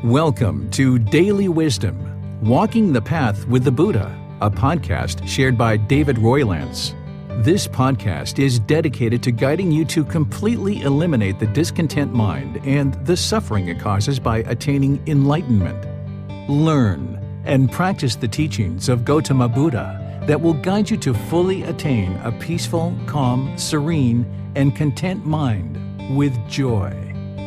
Welcome to Daily Wisdom, Walking the Path with the Buddha, a podcast shared by David Roylance. This podcast is dedicated to guiding you to completely eliminate the discontent mind and the suffering it causes by attaining enlightenment. Learn and practice the teachings of Gautama Buddha that will guide you to fully attain a peaceful, calm, serene, and content mind with joy.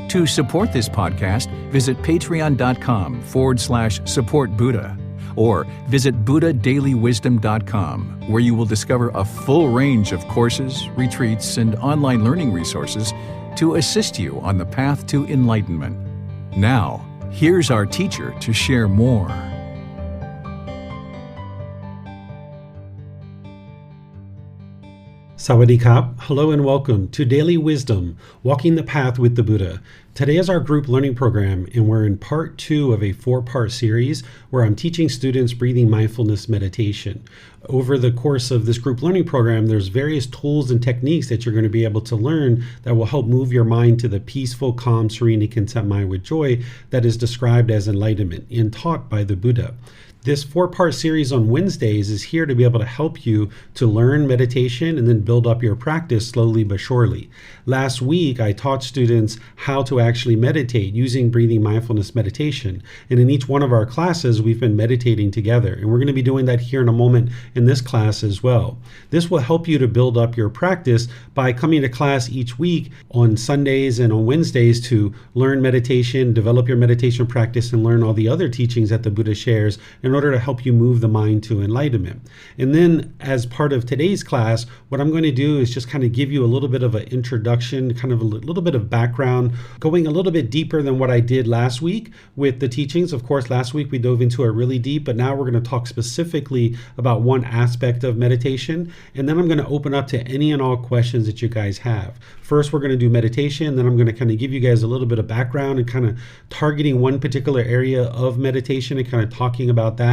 To support this podcast, visit patreon.com/support Buddha or visit buddhadailywisdom.com, where you will discover a full range of courses, retreats, and online learning resources to assist you on the path to enlightenment. Now, here's our teacher to share more. Sawadee Kap. Hello and welcome to Daily Wisdom, Walking the Path with the Buddha. Today is our group learning program, and we're in part 2 of a 4-part series where I'm teaching students breathing mindfulness meditation. Over the course of this group learning program, there's various tools and techniques that you're going to be able to learn that will help move your mind to the peaceful, calm, serene, and content mind with joy that is described as enlightenment and taught by the Buddha. This 4-part series on Wednesdays is here to be able to help you to learn meditation and then build up your practice slowly but surely. Last week, I taught students how to actually meditate using breathing mindfulness meditation. And in each one of our classes, we've been meditating together. And we're going to be doing that here in a moment in this class as well. This will help you to build up your practice by coming to class each week on Sundays and on Wednesdays to learn meditation, develop your meditation practice, and learn all the other teachings that the Buddha shares in order to help you move the mind to enlightenment. And then as part of today's class, what I'm going to do is just kind of give you a little bit of an introduction, kind of a little bit of background, going a little bit deeper than what I did last week with the teachings. Of course, last week we dove into it really deep, but now we're going to talk specifically about one aspect of meditation. And then I'm going to open up to any and all questions that you guys have. First, we're going to do meditation. Then I'm going to kind of give you guys a little bit of background and kind of targeting one particular area of meditation and kind of talking about that.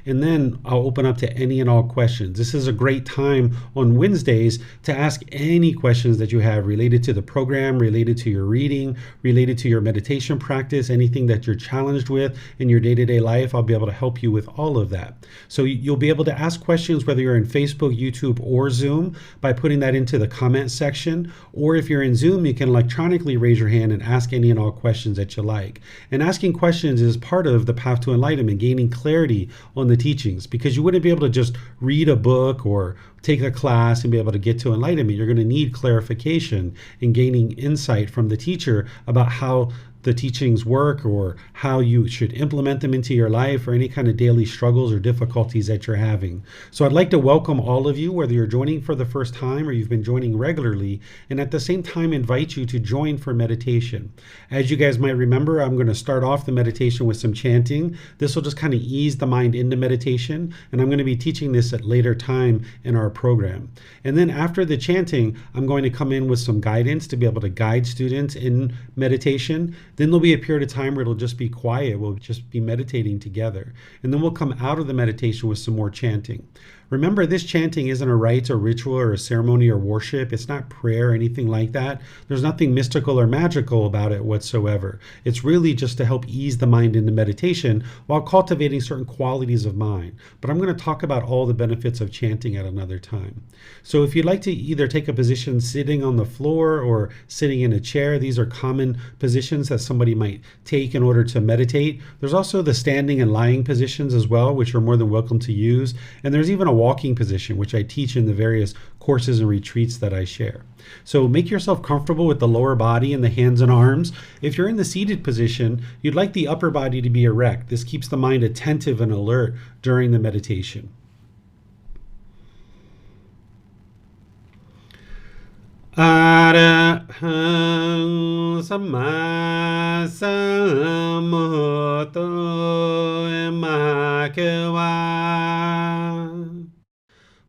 And then I'll open up to any and all questions. This is a great time on Wednesdays to ask any questions that you have related to the program, related to your reading, related to your meditation practice, anything that you're challenged with in your day-to-day life. I'll be able to help you with all of that. So you'll be able to ask questions whether you're in Facebook, YouTube, or Zoom by putting that into the comment section. Or if you're in Zoom, you can electronically raise your hand and ask any and all questions that you like. And asking questions is part of the path to enlightenment, gaining clarity on the teachings, because you wouldn't be able to just read a book or take a class and be able to get to enlightenment. You're going to need clarification and gaining insight from the teacher about how the teachings work or how you should implement them into your life or any kind of daily struggles or difficulties that you're having. So I'd like to welcome all of you, whether you're joining for the first time or you've been joining regularly, and at the same time invite you to join for meditation. As you guys might remember, I'm going to start off the meditation with some chanting. This will just kind of ease the mind into meditation, and I'm going to be teaching this at later time in our program. And then after the chanting, I'm going to come in with some guidance to be able to guide students in meditation. Then there'll be a period of time where it'll just be quiet. We'll just be meditating together. And then we'll come out of the meditation with some more chanting. Remember, this chanting isn't a rite or ritual or a ceremony or worship. It's not prayer or anything like that. There's nothing mystical or magical about it whatsoever. It's really just to help ease the mind into meditation while cultivating certain qualities of mind. But I'm going to talk about all the benefits of chanting at another time. So if you'd like to either take a position sitting on the floor or sitting in a chair, these are common positions that somebody might take in order to meditate. There's also the standing and lying positions as well, which you're more than welcome to use. And there's even a walking position, which I teach in the various courses and retreats that I share. So make yourself comfortable with the lower body and the hands and arms. If you're in the seated position, you'd like the upper body to be erect. This keeps the mind attentive and alert during the meditation. Arahang Samma Sambuddho Mahakeva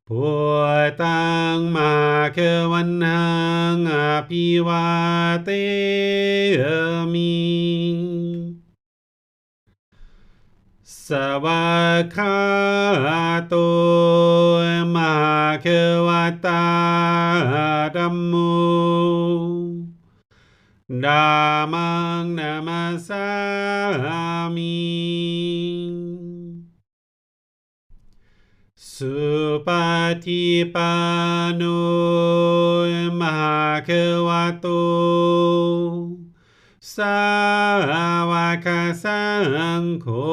Bhutang Mahakavanang Apivateyami Savakato Mahakavata Dhammo Dhammang Namasami. Supatipano Bhagavato Sāvaka Saṅkho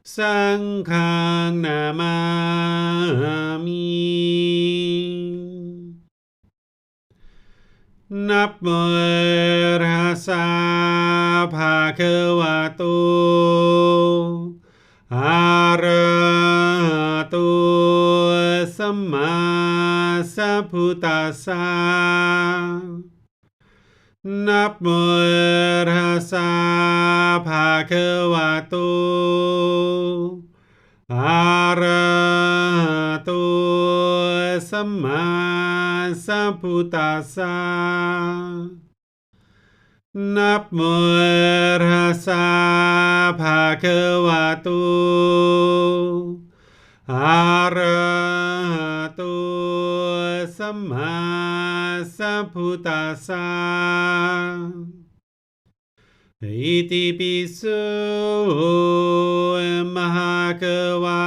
Saṅghang Namami. Namo Tassa Bhagavato Arahato Samma Sambuddhassa. Namo Tassa Bhagavato Arahato Samma Sambuddhassa. Namo Tassa Bhagavato Arahato Samma Sambuddhassa. Iti piso Bhagava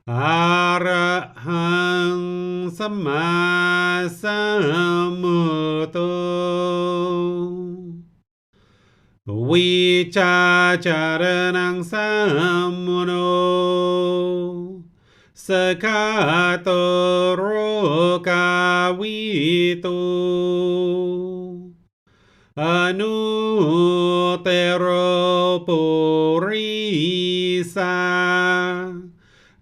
Arahang Samma Sambuddho Vicacaranang Sammuno Sakato Rokavito Anutero Purisa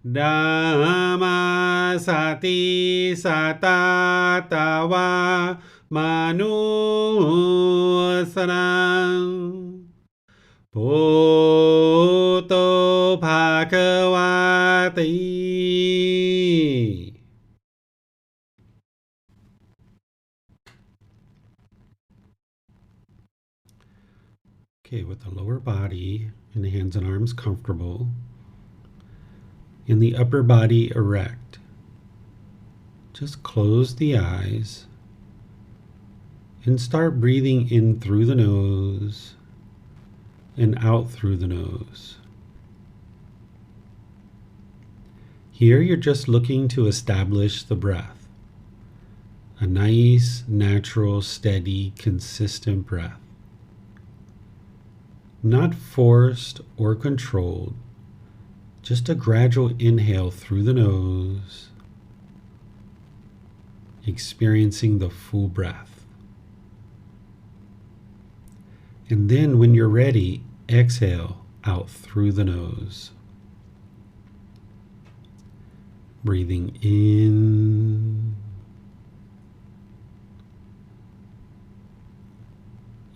Dhamma Sati Satatawa Manusanang Bhutto Bhagavati. Okay, with the lower body and the hands and arms comfortable, and the upper body erect, just close the eyes and start breathing in through the nose and out through the nose. Here you're just looking to establish the breath, a nice, natural, steady, consistent breath. Not forced or controlled, just a gradual inhale through the nose, experiencing the full breath. And then when you're ready, exhale out through the nose. Breathing in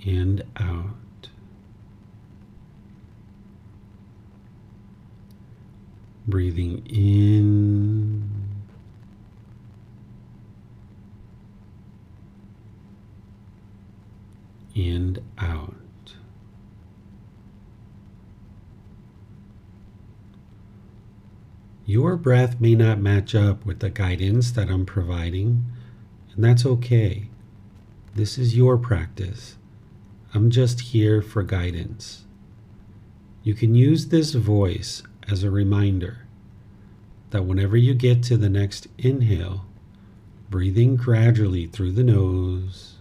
and out. Breathing in and out. Your breath may not match up with the guidance that I'm providing, and that's okay. This is your practice. I'm just here for guidance. You can use this voice as a reminder that whenever you get to the next inhale, breathing gradually through the nose,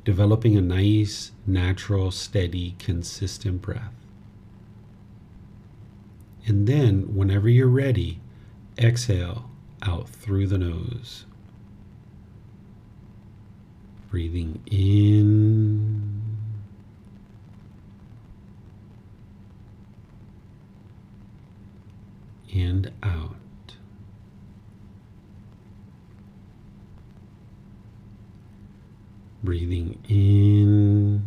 developing a nice, natural, steady, consistent breath. And then, whenever you're ready, exhale out through the nose. Breathing in and out. Breathing in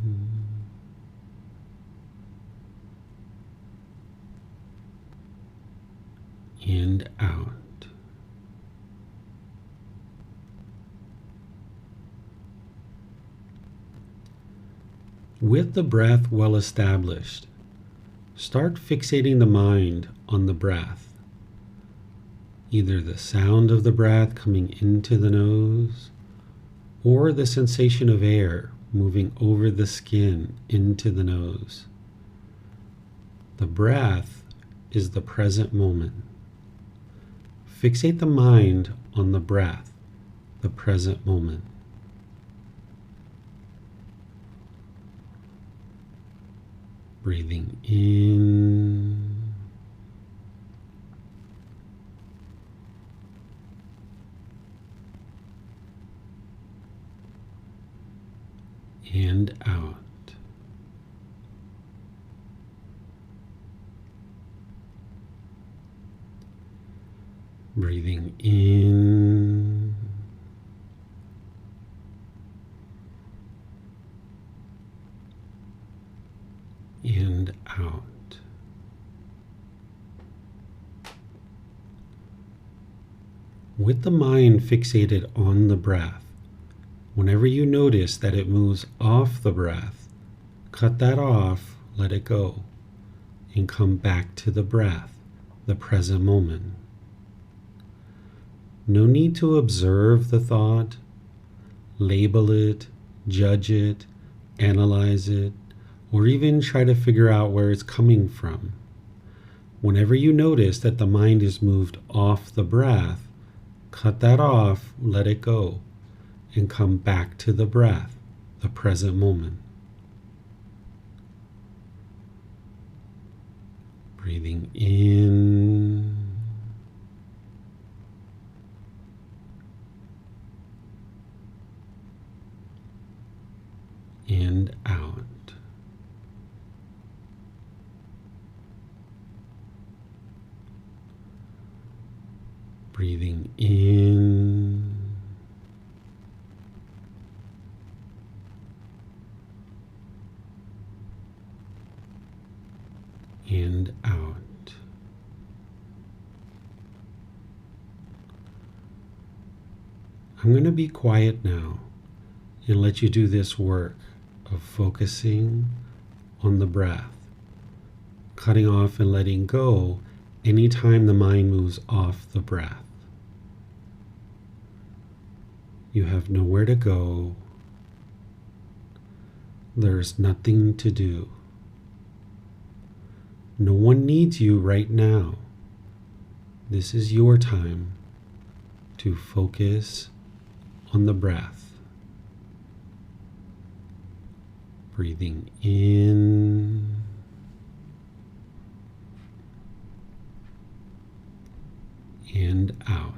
and out. With the breath well established, start fixating the mind on the breath. either the sound of the breath coming into the nose or the sensation of air moving over the skin into the nose. The breath is the present moment. Fixate the mind on the breath, the present moment. Breathing in and out. Breathing in and out. With the mind fixated on the breath, whenever you notice that it moves off the breath, cut that off, let it go, and come back to the breath, the present moment. No need to observe the thought, label it, judge it, analyze it, or even try to figure out where it's coming from. Whenever you notice that the mind is moved off the breath, cut that off, let it go, and come back to the breath, the present moment. Breathing in and out. Breathing in and out. I'm going to be quiet now and let you do this work of focusing on the breath, cutting off and letting go anytime the mind moves off the breath. You have nowhere to go. There's nothing to do. No one needs you right now. This is your time to focus on the breath. Breathing in and out.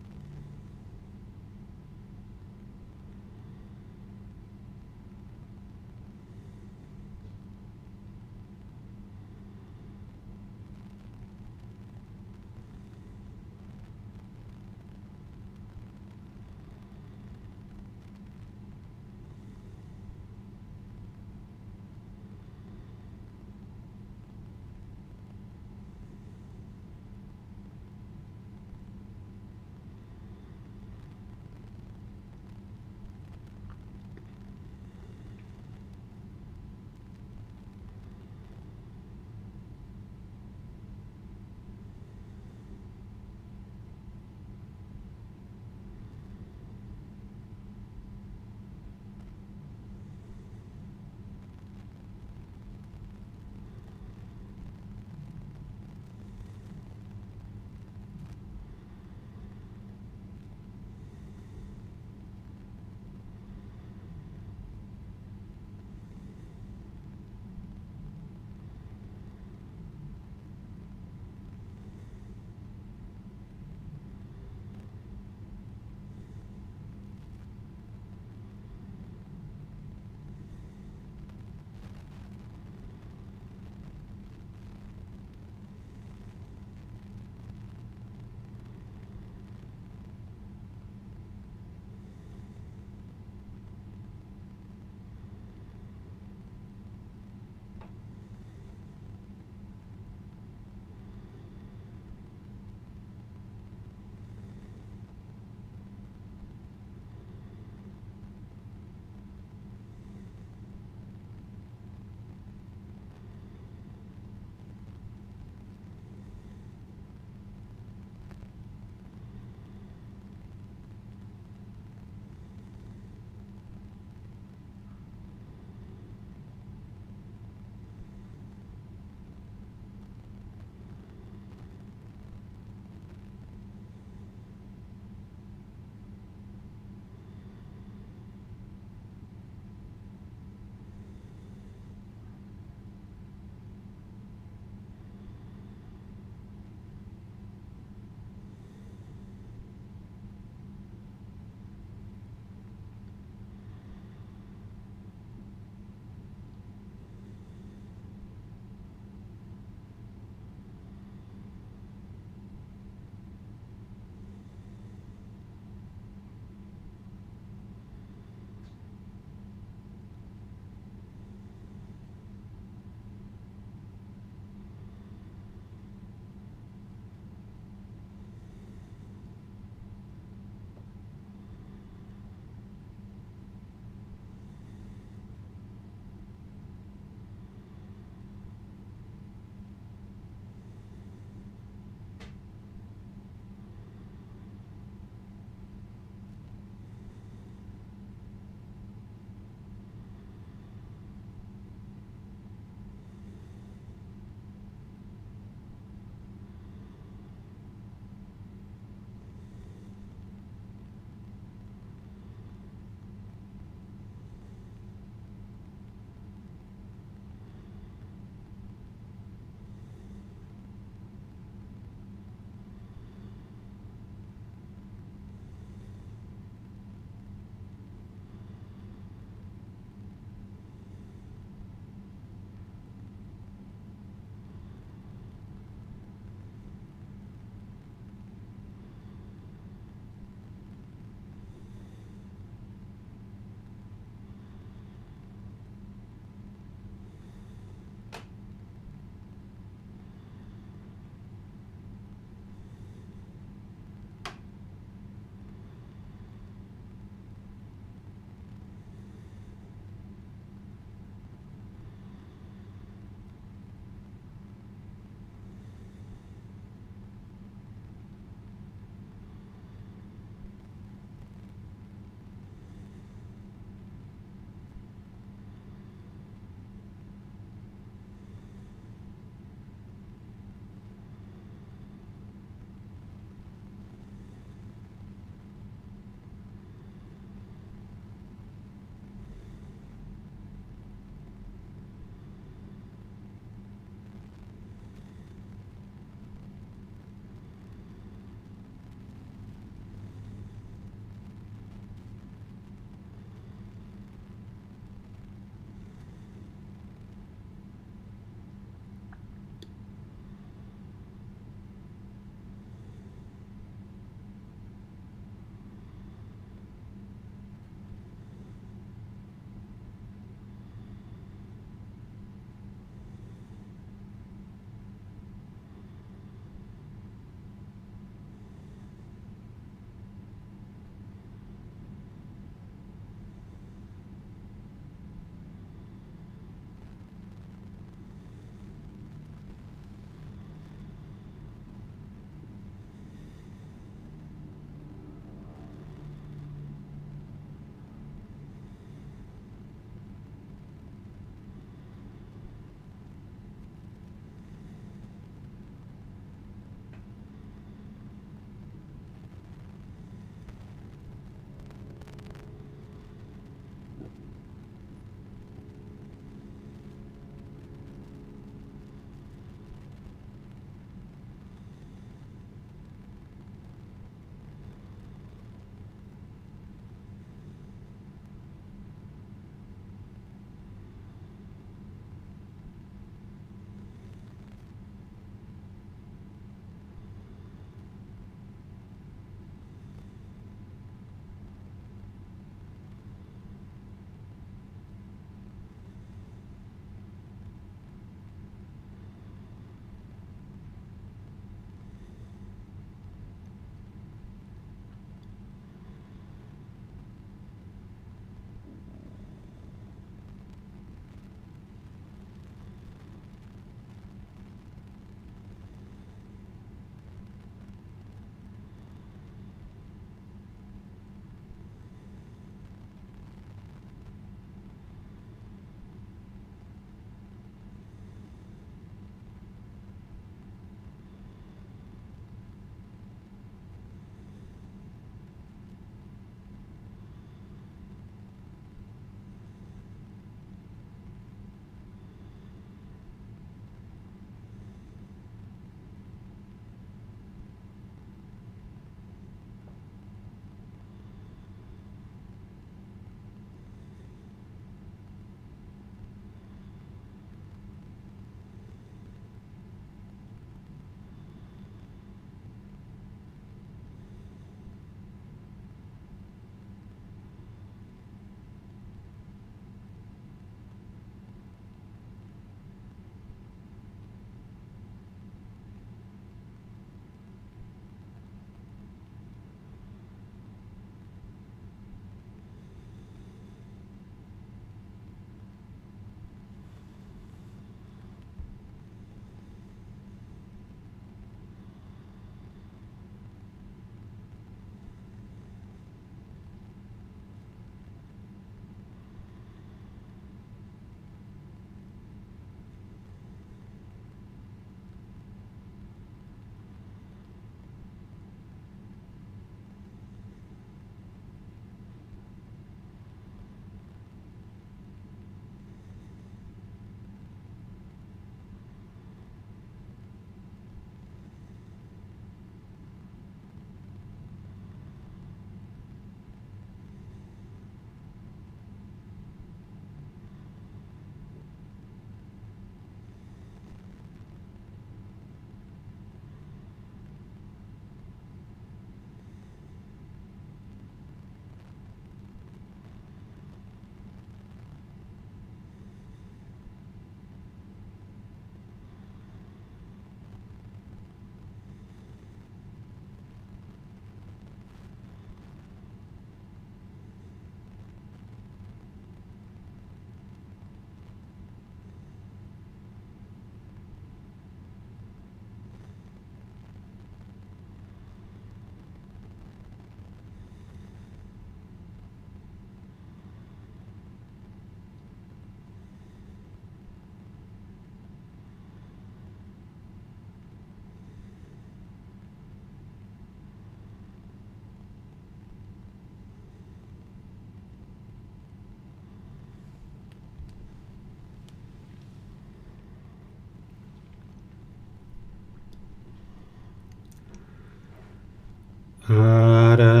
อะระ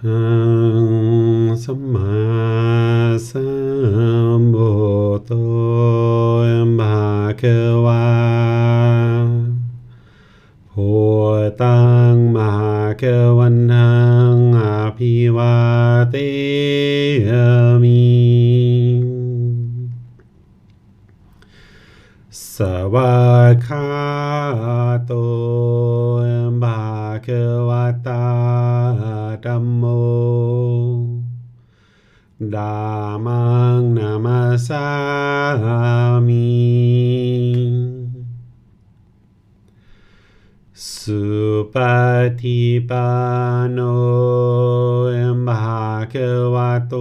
หังสัมมาสัมพุทโธภะคะวาพุทธังมหาคะวันตังอภิวาเทมิสวากขาโตภะคะวะตาธัมโมธัมมังนามัสสามิสุปฏิปันโนภะคะวะโต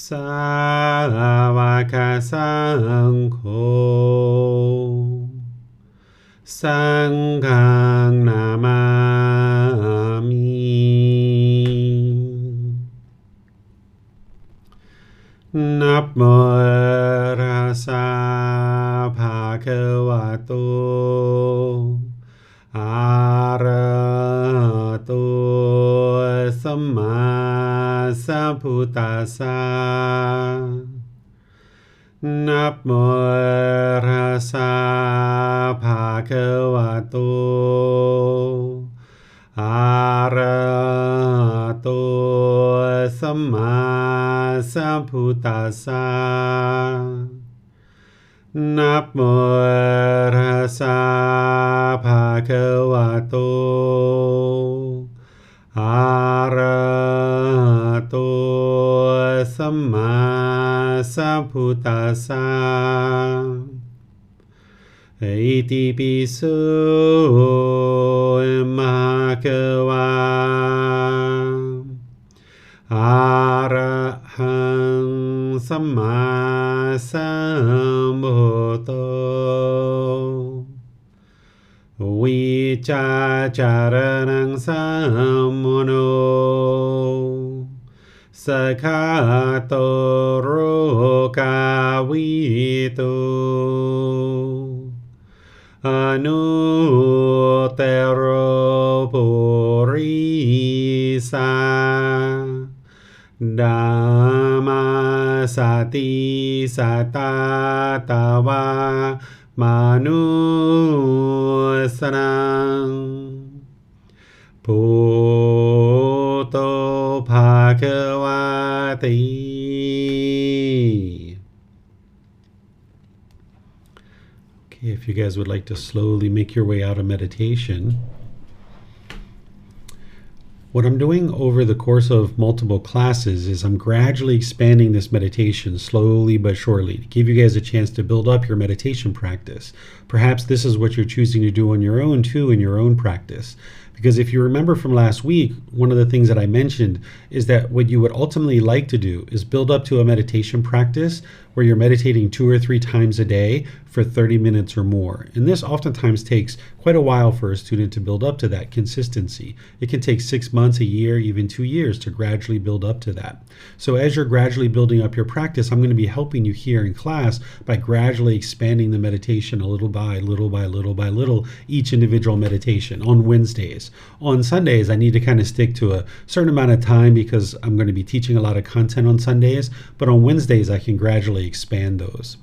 สาวกสังโฆสังฆังนามามินะโมตัสสะภะคะวะโตอะระหะโตสัมมาสัมพุทธัสสะนะโมตัสสะภะคะวะโตอะระหะโตสัมมาสัมพุทธัสสะนะโมตัสสะภะคะวะโตอะระหะโตสัมมาสัมพุทธัสสะอิติปิโสภะคะวะอะระหังสัมมาสัมพุทโธวิจาจารณังสัมมโนสคาโตโรกาวิโตอนุเตโรปุริสาธัมมาสติสัตตาตวามานุสนังพุทโธภะคะวะติ Okay, if you guys would like to slowly make your way out of meditation. What I'm doing over the course of multiple classes is I'm gradually expanding this meditation slowly but surely to give you guys a chance to build up your meditation practice. Perhaps this is what you're choosing to do on your own too in your own practice. Because if you remember from last week, one of the things that I mentioned is that what you would ultimately like to do is build up to a meditation practice where you're meditating 2 or 3 times a day for 30 minutes or more. And this oftentimes takes quite a while for a student to build up to that consistency. It can take 6 months, a year, even 2 years to gradually build up to that. So as you're gradually building up your practice, I'm going to be helping you here in class by gradually expanding the meditation a little by little, each individual meditation on Wednesdays. On Sundays, I need to kind of stick to a certain amount of time because I'm going to be teaching a lot of content on Sundays, but on Wednesdays, I can gradually expand those.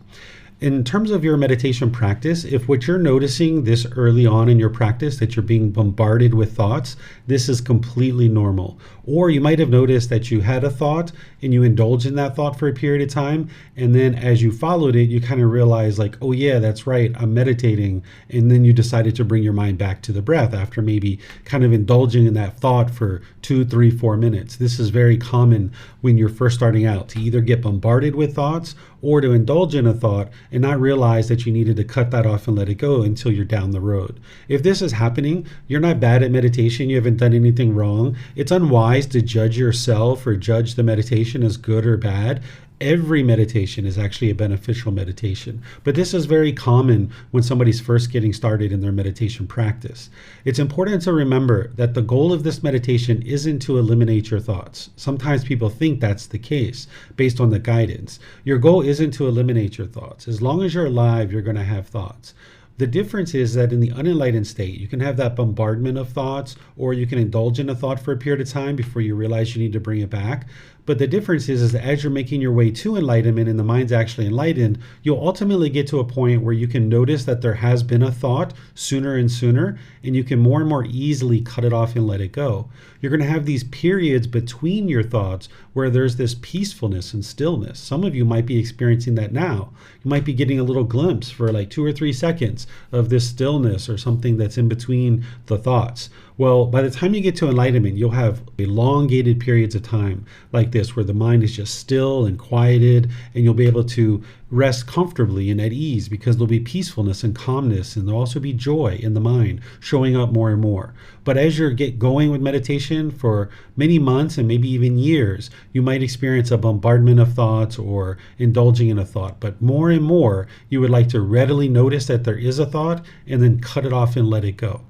In terms of your meditation practice, if what you're noticing this early on in your practice that you're being bombarded with thoughts, this is completely normal. Or you might have noticed that you had a thought and you indulged in that thought for a period of time, and then as you followed it, you kind of realized like, oh yeah, that's right, I'm meditating, and then you decided to bring your mind back to the breath after maybe kind of indulging in that thought for 2, 3, 4 minutes. This is very common when you're first starting out, to either get bombarded with thoughts or to indulge in a thought and not realize that you needed to cut that off and let it go until you're down the road. If this is happening, you're not bad at meditation, you haven't done anything wrong. It's unwise to judge yourself or judge the meditation as good or bad. Every meditation is actually a beneficial meditation, but this is very common when somebody's first getting started in their meditation practice. It's important to remember that the goal of this meditation isn't to eliminate your thoughts. Sometimes people think that's the case based on the guidance. Your goal isn't to eliminate your thoughts. As long as you're alive, you're going to have thoughts. The difference is that in the unenlightened state, you can have that bombardment of thoughts, or you can indulge in a thought for a period of time before you realize you need to bring it back. But the difference is that as you're making your way to enlightenment and the mind's actually enlightened, you'll ultimately get to a point where you can notice that there has been a thought sooner and sooner, and you can more and more easily cut it off and let it go. You're going to have these periods between your thoughts where there's this peacefulness and stillness. Some of you might be experiencing that now. You might be getting a little glimpse for like 2 or 3 seconds of this stillness or something that's in between the thoughts. Well, by the time you get to enlightenment, you'll have elongated periods of time like this where the mind is just still and quieted, and you'll be able to rest comfortably and at ease because there'll be peacefulness and calmness, and there'll also be joy in the mind showing up more and more. But as you get going with meditation for many months and maybe even years, you might experience a bombardment of thoughts or indulging in a thought. But more and more, you would like to readily notice that there is a thought and then cut it off and let it go.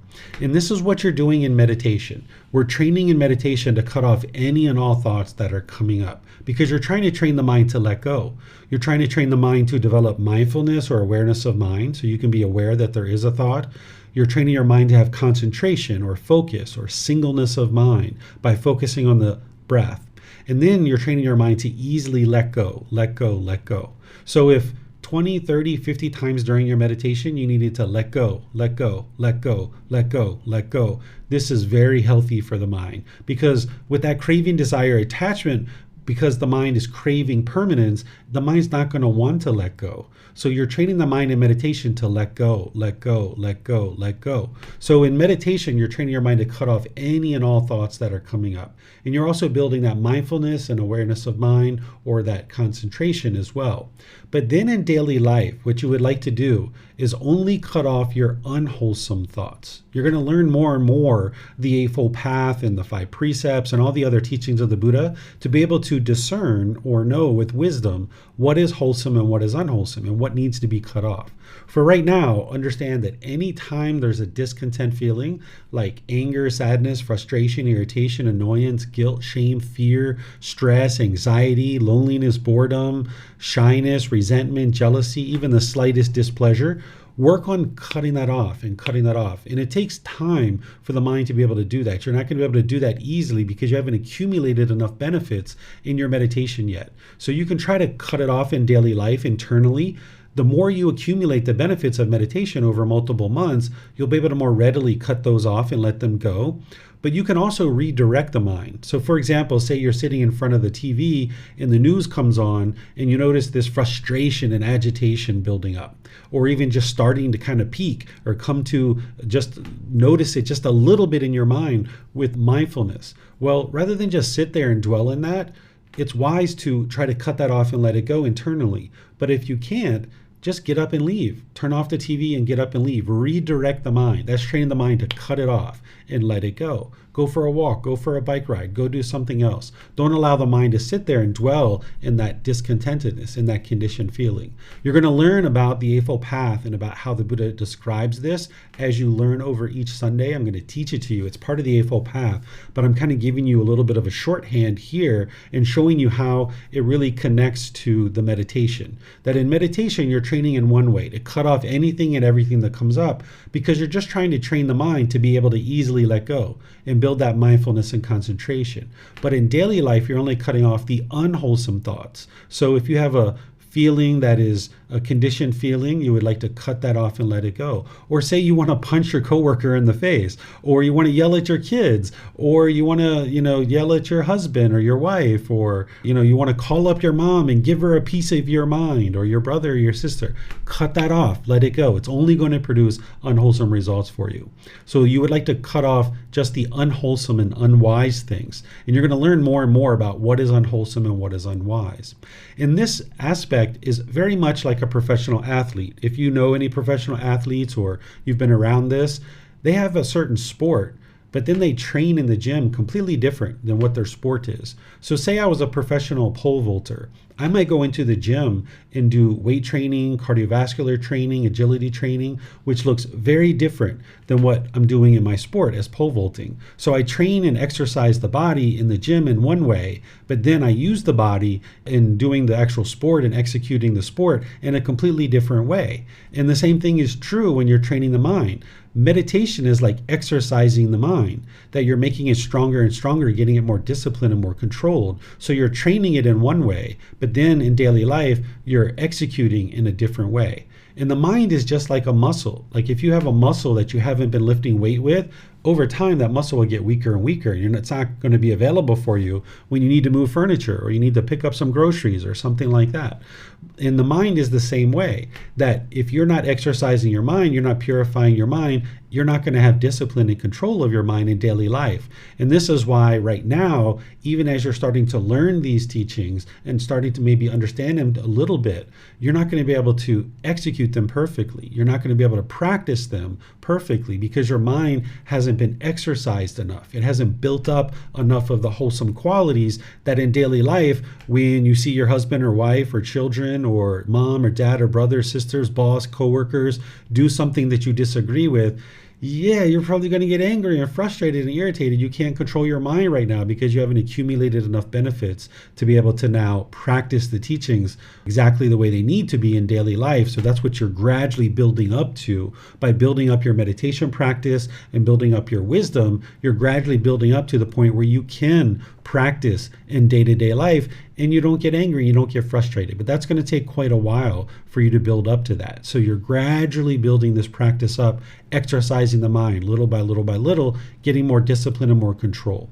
And this is what you're doing in meditation. We're training in meditation to cut off any and all thoughts that are coming up because you're trying to train the mind to let go. You're trying to train the mind to develop mindfulness or awareness of mind so you can be aware that there is a thought. You're training your mind to have concentration or focus or singleness of mind by focusing on the breath. And then you're training your mind to easily let go, let go, let go. So if 20, 30, 50 times during your meditation, you needed to let go, let go, let go, let go, let go. This is very healthy for the mind because with that craving, desire, attachment, because the mind is craving permanence, the mind's not going to want to let go. So you're training the mind in meditation to let go, let go, let go, let go. So in meditation, you're training your mind to cut off any and all thoughts that are coming up. And you're also building that mindfulness and awareness of mind or that concentration as well. But then in daily life, what you would like to do is only cut off your unwholesome thoughts. You're going to learn more and more the Eightfold Path and the 5 precepts and all the other teachings of the Buddha to be able to discern or know with wisdom what is wholesome and what is unwholesome and what needs to be cut off. For right now, understand that any time there's a discontent feeling like anger, sadness, frustration, irritation, annoyance, guilt, shame, fear, stress, anxiety, loneliness, boredom, shyness, resentment, jealousy, even the slightest displeasure, work on cutting that off and cutting that off. And it takes time for the mind to be able to do that. You're not going to be able to do that easily because you haven't accumulated enough benefits in your meditation yet. So you can try to cut it off in daily life internally. The more you accumulate the benefits of meditation over multiple months, you'll be able to more readily cut those off and let them go. But you can also redirect the mind. So for example, say you're sitting in front of the TV and the news comes on and you notice this frustration and agitation building up, or even just starting to kind of peak or come to just notice it just a little bit in your mind with mindfulness. Well, rather than just sit there and dwell in that, it's wise to try to cut that off and let it go internally. But if you can't, just get up and leave. Turn off the TV and get up and leave. Redirect the mind. That's training the mind to cut it off and let it go. Go for a walk, go for a bike ride, go do something else. Don't allow the mind to sit there and dwell in that discontentedness, in that conditioned feeling. You're going to learn about the Eightfold Path and about how the Buddha describes this as you learn over each Sunday. I'm going to teach it to you. It's part of the Eightfold Path, but I'm kind of giving you a little bit of a shorthand here and showing you how it really connects to the meditation. That in meditation, you're training in one way, to cut off anything and everything that comes up, because you're just trying to train the mind to be able to easily let go and build that mindfulness and concentration. But in daily life, you're only cutting off the unwholesome thoughts. So if you have a feeling that is a conditioned feeling, you would like to cut that off and let it go. Or say you want to punch your coworker in the face, or you want to yell at your kids, or you want to, yell at your husband or your wife, or, you want to call up your mom and give her a piece of your mind, or your brother or your sister. Cut that off, let it go. It's only going to produce unwholesome results for you. So you would like to cut off just the unwholesome and unwise things. And you're going to learn more and more about what is unwholesome and what is unwise. And this aspect is very much like a professional athlete. If you know any professional athletes or you've been around this, they have a certain sport, but then they train in the gym completely different than what their sport is. So say I was a professional pole vaulter. I might go into the gym and do weight training, cardiovascular training, agility training, which looks very different than what I'm doing in my sport as pole vaulting. So I train and exercise the body in the gym in one way, but then I use the body in doing the actual sport and executing the sport in a completely different way. And the same thing is true when you're training the mind. Meditation is like exercising the mind, that you're making it stronger and stronger, getting it more disciplined and more controlled. So you're training it in one way, but then in daily life, you're executing in a different way. And the mind is just like a muscle. Like if you have a muscle that you haven't been lifting weight with, over time that muscle will get weaker and weaker. It's not going to be available for you when you need to move furniture or you need to pick up some groceries or something like that. And the mind is the same way, that if you're not exercising your mind, you're not purifying your mind, you're not going to have discipline and control of your mind in daily life. And this is why right now, even as you're starting to learn these teachings and starting to maybe understand them a little bit, you're not going to be able to execute them perfectly. You're not going to be able to practice them perfectly because your mind hasn't been exercised enough. It hasn't built up enough of the wholesome qualities that in daily life, when you see your husband or wife or children or mom or dad or brother, sisters, boss, coworkers do something that you disagree with, yeah, you're probably going to get angry and frustrated and irritated. You can't control your mind right now because you haven't accumulated enough benefits to be able to now practice the teachings exactly the way they need to be in daily life. So that's what you're gradually building up to by building up your meditation practice and building up your wisdom. You're gradually building up to the point where you can practice in day-to-day life and you don't get angry, you don't get frustrated. But that's going to take quite a while for you to build up to that. So you're gradually building this practice up, exercising the mind little by little by little, getting more discipline and more control.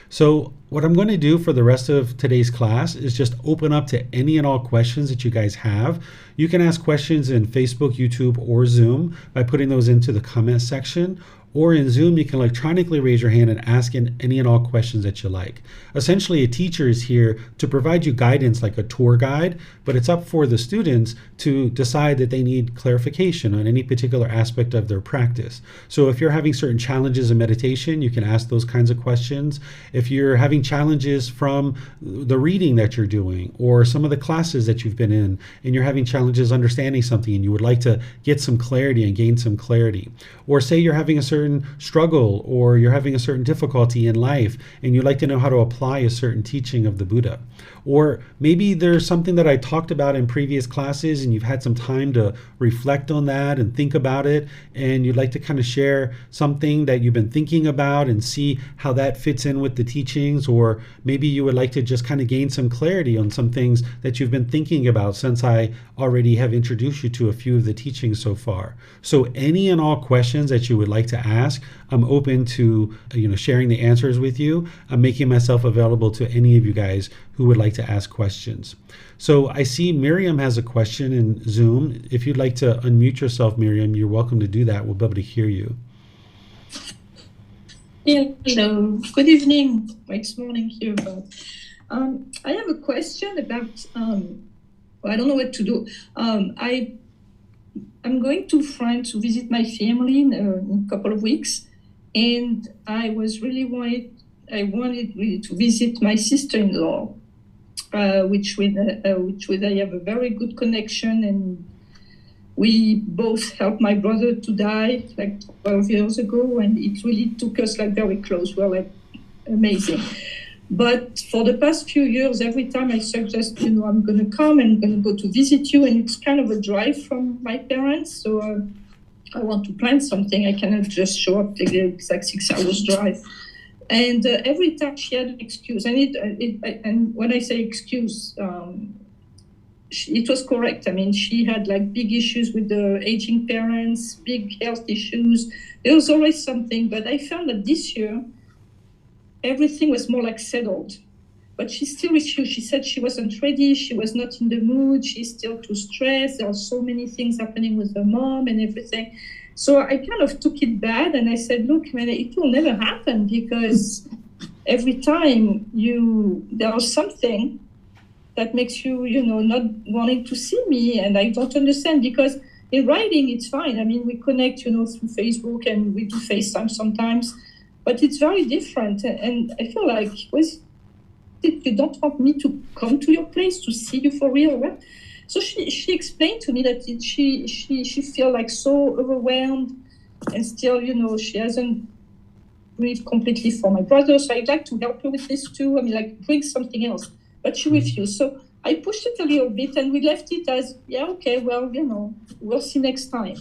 So what I'm going to do for the rest of today's class is just open up to any and all questions that you guys have. You can ask questions in Facebook, YouTube, or Zoom by putting those into the comment section. Or in Zoom, you can electronically raise your hand and ask any and all questions that you like. Essentially, a teacher is here to provide you guidance like a tour guide, but it's up for the students to decide that they need clarification on any particular aspect of their practice. So if you're having certain challenges in meditation, you can ask those kinds of questions. If you're having challenges from the reading that you're doing or some of the classes that you've been in, and you're having challenges understanding something and you would like to get some clarity and gain some clarity, or say you're having a certain struggle or you're having a certain difficulty in life and you'd like to know how to apply a certain teaching of the Buddha. Or maybe there's something that I talked about in previous classes and you've had some time to reflect on that and think about it, and you'd like to kind of share something that you've been thinking about and see how that fits in with the teachings. Or maybe you would like to just kind of gain some clarity on some things that you've been thinking about since I already have introduced you to a few of the teachings so far. So any and all questions that you would like to ask, I'm open to sharing the answers with you. I'm making myself available to any of you guys who would like to ask questions. So I see Miriam has a question in Zoom. If you'd like to unmute yourself, Miriam, you're welcome to do that. We'll be able to hear you. Hello, good evening. It's morning here, but I have a question about, I don't know what to do. I'm going to France to visit my family in a couple of weeks, and I wanted really to visit my sister-in-law, which with I have a very good connection, and we both helped my brother to die like 12 years ago, and it really took us like very close. We're like amazing. But for the past few years, every time I suggest, I'm going to come and I'm going to go to visit you, and it's kind of a drive from my parents. So I want to plan something. I cannot just show up. It's like 6 hours drive. And every time she had an excuse. And when I say excuse, it was correct. I mean, she had like big issues with the aging parents, big health issues. There was always something. But I found that this year, everything was more like settled. But she still refused. She said she wasn't ready. She was not in the mood. She's still too stressed. There are so many things happening with her mom and everything. So I kind of took it bad, and I said, look, man, it will never happen, because every time there's something that makes you, not wanting to see me, and I don't understand, because in writing, it's fine. I mean, we connect, through Facebook, and we do FaceTime sometimes, but it's very different. And I feel like it? You don't want me to come to your place to see you for real, right? So she explained to me that she feel like so overwhelmed, and still, she hasn't breathed completely for my brother. So I'd like to help her with this too. I mean, like, bring something else. But she refused. So I pushed it a little bit, and we left it as, yeah, okay, well, we'll see next time.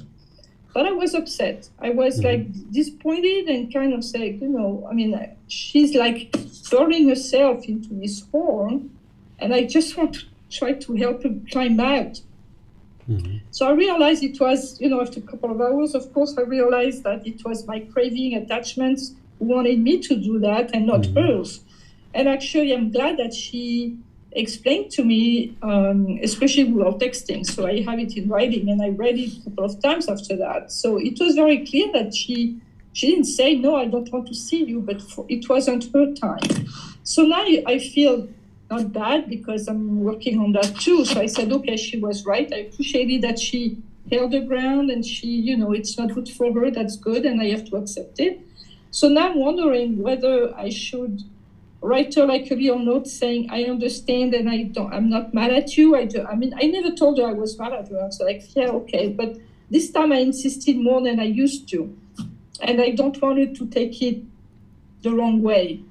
But I was upset. I was like disappointed and kind of said, she's like burning herself into this hole, and I just want to try to help her climb out. So I realized it was, after a couple of hours, of course, I realized that it was my craving attachments who wanted me to do that and not hers. And actually, I'm glad that she explained to me, especially while texting. So I have it in writing, and I read it a couple of times after that. So it was very clear that she didn't say, no, I don't want to see you, but it wasn't her time. So now I feel not bad because I'm working on that too. So I said, okay, she was right. I appreciated that she held her ground, and she, it's not good for her. That's good, and I have to accept it. So now I'm wondering whether I should write her like a little note saying, I understand, and I'm not mad at you. I never told her I was mad at her. I was like, yeah, okay. But this time I insisted more than I used to. And I don't want her to take it the wrong way.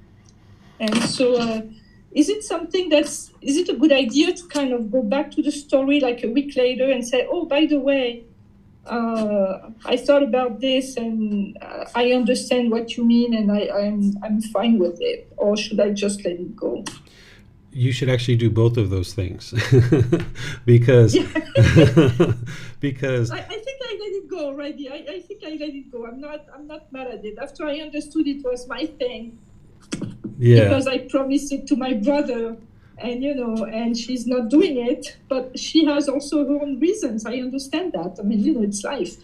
And so is it a good idea to kind of go back to the story like a week later and say, oh, by the way, I thought about this, and I understand what you mean, and I'm fine with it? Or should I just let it go? You should actually do both of those things because because I think I let it go already. I think I let it go. I'm not mad at it. After I understood it was my thing, because I promised it to my brother, and and she's not doing it, but she has also her own reasons. I understand that. I mean, it's life.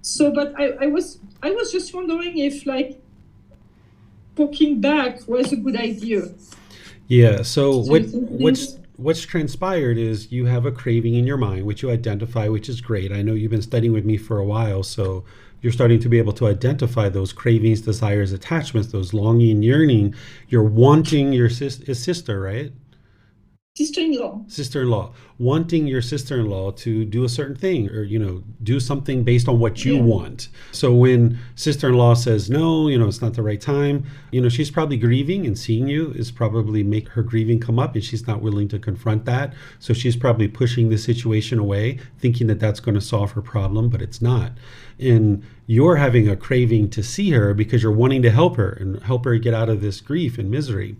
So, but I was just wondering if, like, poking back was a good idea. Yeah. So what's transpired is you have a craving in your mind, which you identify, which is great. I know you've been studying with me for a while, so you're starting to be able to identify those cravings, desires, attachments, those longing, yearning. You're wanting your sister, right? Sister-in-law, wanting your sister-in-law to do a certain thing, or do something based on what you want. So when sister-in-law says no, it's not the right time, she's probably grieving, and seeing you is probably make her grieving come up, and she's not willing to confront that. So she's probably pushing the situation away, thinking that that's going to solve her problem, but it's not. And you're having a craving to see her because you're wanting to help her and help her get out of this grief and misery.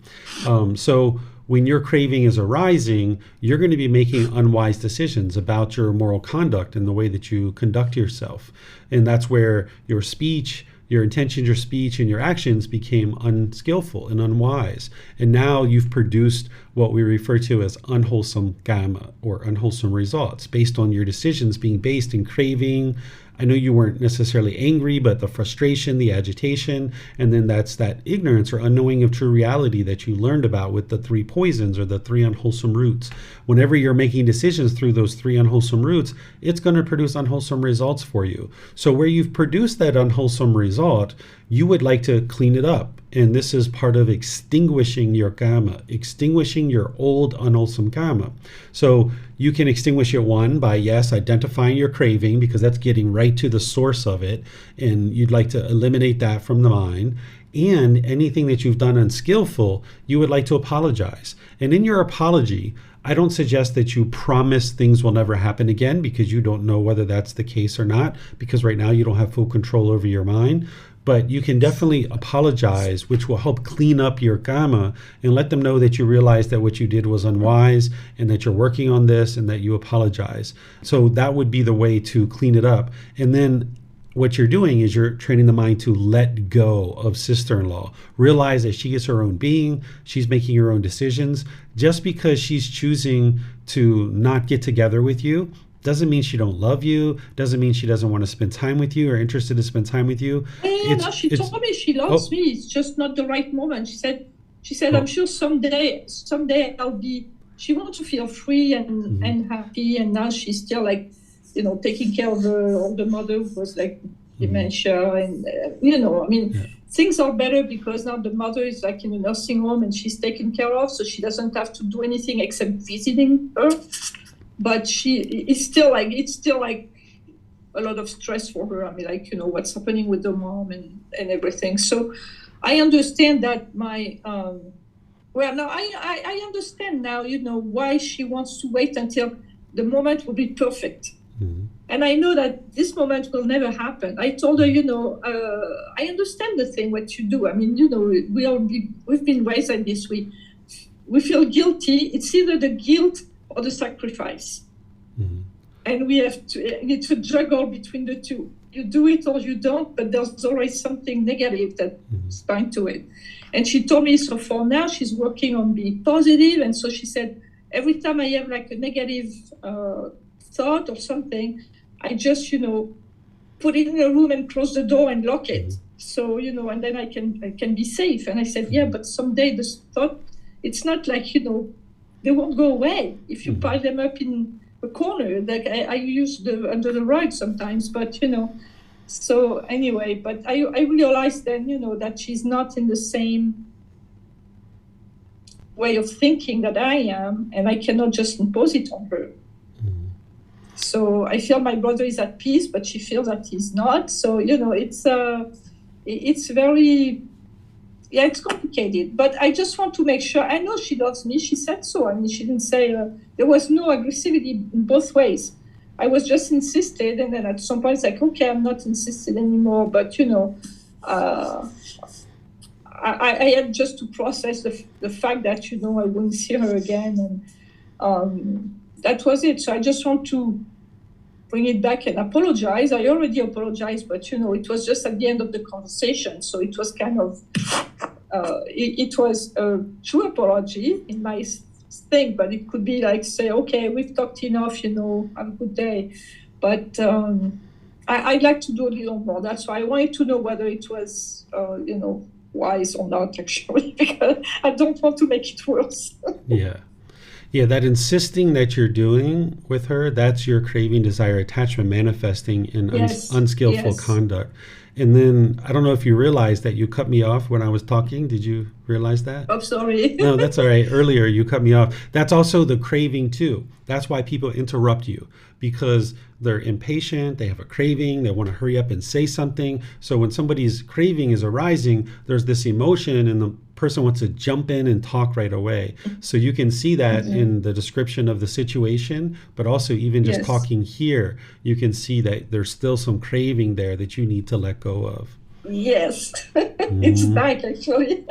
So when your craving is arising, you're going to be making unwise decisions about your moral conduct and the way that you conduct yourself. And that's where your speech, your intentions, your speech, and your actions became unskillful and unwise. And now you've produced what we refer to as unwholesome karma, or unwholesome results, based on your decisions being based in craving. I know you weren't necessarily angry, but the frustration, the agitation, and then that's that ignorance or unknowing of true reality that you learned about with the 3 poisons or the 3 unwholesome roots. Whenever you're making decisions through those 3 unwholesome roots, it's going to produce unwholesome results for you. So where you've produced that unwholesome result, you would like to clean it up. And this is part of extinguishing your karma, extinguishing your old unwholesome karma. So you can extinguish it, one, by, yes, identifying your craving, because that's getting right to the source of it. And you'd like to eliminate that from the mind. And anything that you've done unskillful, you would like to apologize. And in your apology, I don't suggest that you promise things will never happen again, because you don't know whether that's the case or not, because right now you don't have full control over your mind. But you can definitely apologize, which will help clean up your karma, and let them know that you realize that what you did was unwise, and that you're working on this, and that you apologize. So that would be the way to clean it up. And then what you're doing is you're training the mind to let go of sister-in-law. Realize that she is her own being. She's making her own decisions. Just because she's choosing to not get together with you doesn't mean she don't love you, doesn't mean she doesn't want to spend time with you or interested to spend time with you. No, she told me she loves me. It's just not the right moment. She said, I'm sure someday I'll be, she wants to feel free and happy. And now she's still, like, taking care of her older mother, who was, like, dementia, and things are better because now the mother is like in a nursing home and she's taken care of, so she doesn't have to do anything except visiting her. But it's still like a lot of stress for her. What's happening with the mom and everything. So I understand that I understand now, why she wants to wait until the moment will be perfect. Mm-hmm. And I know that this moment will never happen. I told her, I understand the thing, what you do. We've been raised like this. We feel guilty. It's either the guilt or the sacrifice. Mm-hmm. And we need to juggle between the two. You do it or you don't, but there's always something negative that's bound to it. And she told me, so for now, she's working on being positive. And so she said, every time I have like a negative thought or something, I just, put it in a room and close the door and lock it. So, and then I can be safe. And I said, yeah, but someday this thought, it's not like, they won't go away if you pile them up in a corner. Like I use under the rug sometimes, but, so anyway, but I realized then, that she's not in the same way of thinking that I am, and I cannot just impose it on her. So I feel my brother is at peace, but she feels that he's not. So, it's very, it's complicated. But I just want to make sure, I know she loves me. She said so. She didn't say, there was no aggressivity in both ways. I was just insisted. And then at some point, it's like, okay, I'm not insisted anymore. But, I had just to process the fact that, I wouldn't see her again. And that was it. So I just want to bring it back and apologize. I already apologized, but, it was just at the end of the conversation. So it was kind of, it was a true apology in my thing, but it could be like, say, okay, we've talked enough, have a good day. But I'd like to do a little more. That's why I wanted to know whether it was, wise or not, actually, because I don't want to make it worse. Yeah, that insisting that you're doing with her, that's your craving, desire, attachment manifesting in unskillful conduct. And then, I don't know if you realized that you cut me off when I was talking. Did you realize that? I'm sorry. No, that's all right. Earlier, you cut me off. That's also the craving, too. That's why people interrupt you, because they're impatient, they have a craving, they want to hurry up and say something. So when somebody's craving is arising, there's this emotion and the person wants to jump in and talk right away. So you can see that in the description of the situation, but also even just talking here, you can see that there's still some craving there that you need to let go of. Yes, it's back actually.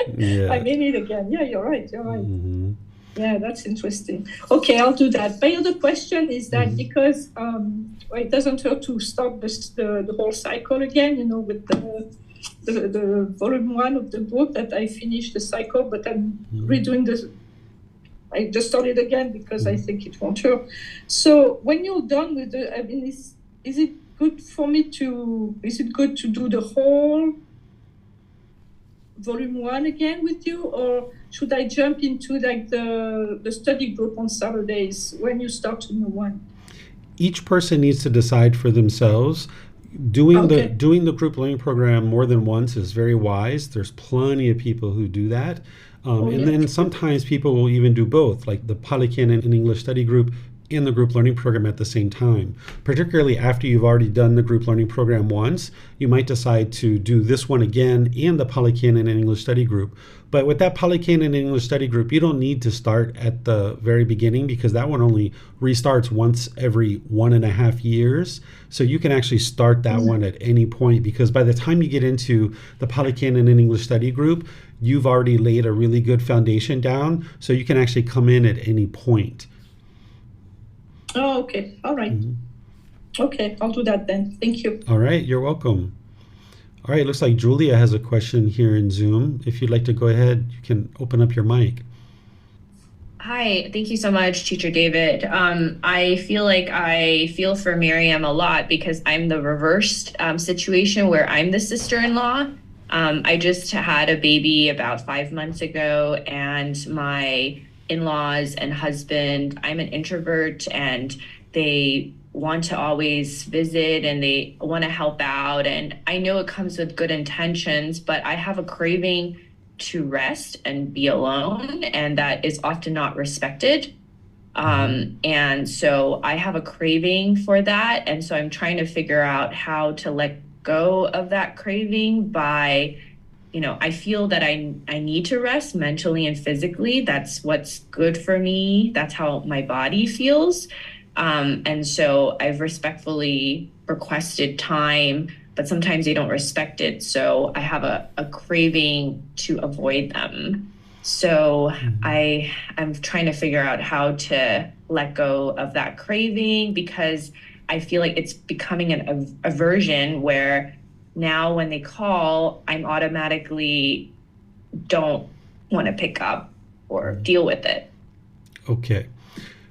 I mean it again. Yeah, you're right. Mm-hmm. Yeah, that's interesting. Okay, I'll do that. My other question is that because it doesn't hurt to start the whole cycle again, with the volume 1 of the book that I finished the cycle, but I'm redoing this. I just started again because I think it won't hurt. So when you're done with is it good to do the whole volume 1 again with you, or should I jump into like the study group on Saturdays when you start a new one? Each person needs to decide for themselves. Doing the group learning program more than once is very wise. There's plenty of people who do that. Then sometimes people will even do both, like the Pali Canon and English study group in the group learning program at the same time. Particularly after you've already done the group learning program once, you might decide to do this one again and the Pali Canon and English study group. But with that Pali Canon and English study group, you don't need to start at the very beginning because that one only restarts once every 1.5 years. So you can actually start that one at any point, because by the time you get into the Pali Canon and English study group, you've already laid a really good foundation down. So you can actually come in at any point. Oh, okay. All right. Okay, I'll do that then. Thank you. All right, you're welcome. All right, looks like Julia has a question here in Zoom. If you'd like to go ahead, you can open up your mic. Hi, thank you so much, Teacher David. I feel like I feel for Miriam a lot because I'm the reversed situation where I'm the sister-in-law. I just had a baby about 5 months ago, and my in-laws and husband, I'm an introvert, and they want to always visit and they want to help out. And I know it comes with good intentions, but I have a craving to rest and be alone, and that is often not respected. And so I have a craving for that. And so I'm trying to figure out how to let go of that craving by, I feel that I need to rest mentally and physically. That's what's good for me. That's how my body feels. And so I've respectfully requested time, but sometimes they don't respect it. So I have a craving to avoid them. So I'm trying to figure out how to let go of that craving, because I feel like it's becoming an aversion where now when they call, I'm automatically don't want to pick up or deal with it. Okay.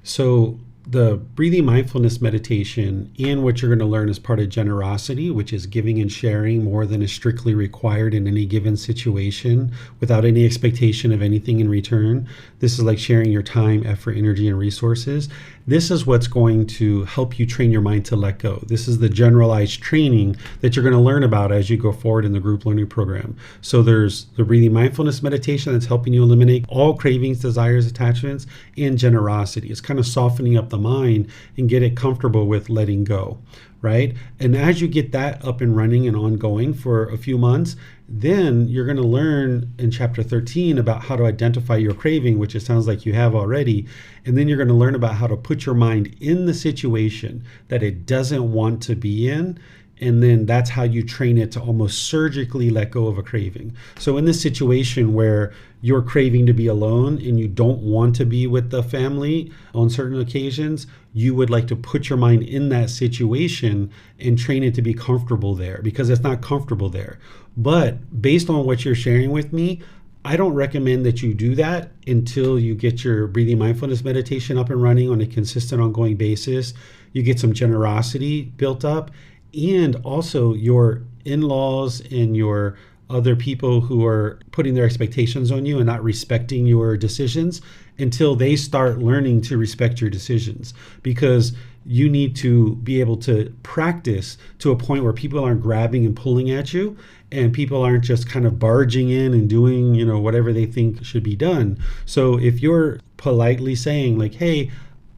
So the breathing mindfulness meditation and what you're going to learn is part of generosity, which is giving and sharing more than is strictly required in any given situation without any expectation of anything in return. This is like sharing your time, effort, energy, and resources. This is what's going to help you train your mind to let go. This is the generalized training that you're going to learn about as you go forward in the group learning program. So there's the breathing mindfulness meditation that's helping you eliminate all cravings, desires, attachments, and generosity. It's kind of softening up the mind and get it comfortable with letting go, right? And as you get that up and running and ongoing for a few months, then you're going to learn in chapter 13 about how to identify your craving, which it sounds like you have already. And then you're going to learn about how to put your mind in the situation that it doesn't want to be in. And then that's how you train it to almost surgically let go of a craving. So in this situation where you're craving to be alone and you don't want to be with the family on certain occasions, you would like to put your mind in that situation and train it to be comfortable there, because it's not comfortable there. But based on what you're sharing with me, I don't recommend that you do that until you get your breathing mindfulness meditation up and running on a consistent, ongoing basis. You get some generosity built up, and also your in-laws and your other people who are putting their expectations on you and not respecting your decisions until they start learning to respect your decisions. Because you need to be able to practice to a point where people aren't grabbing and pulling at you, and people aren't just kind of barging in and doing, whatever they think should be done. So if you're politely saying like, hey,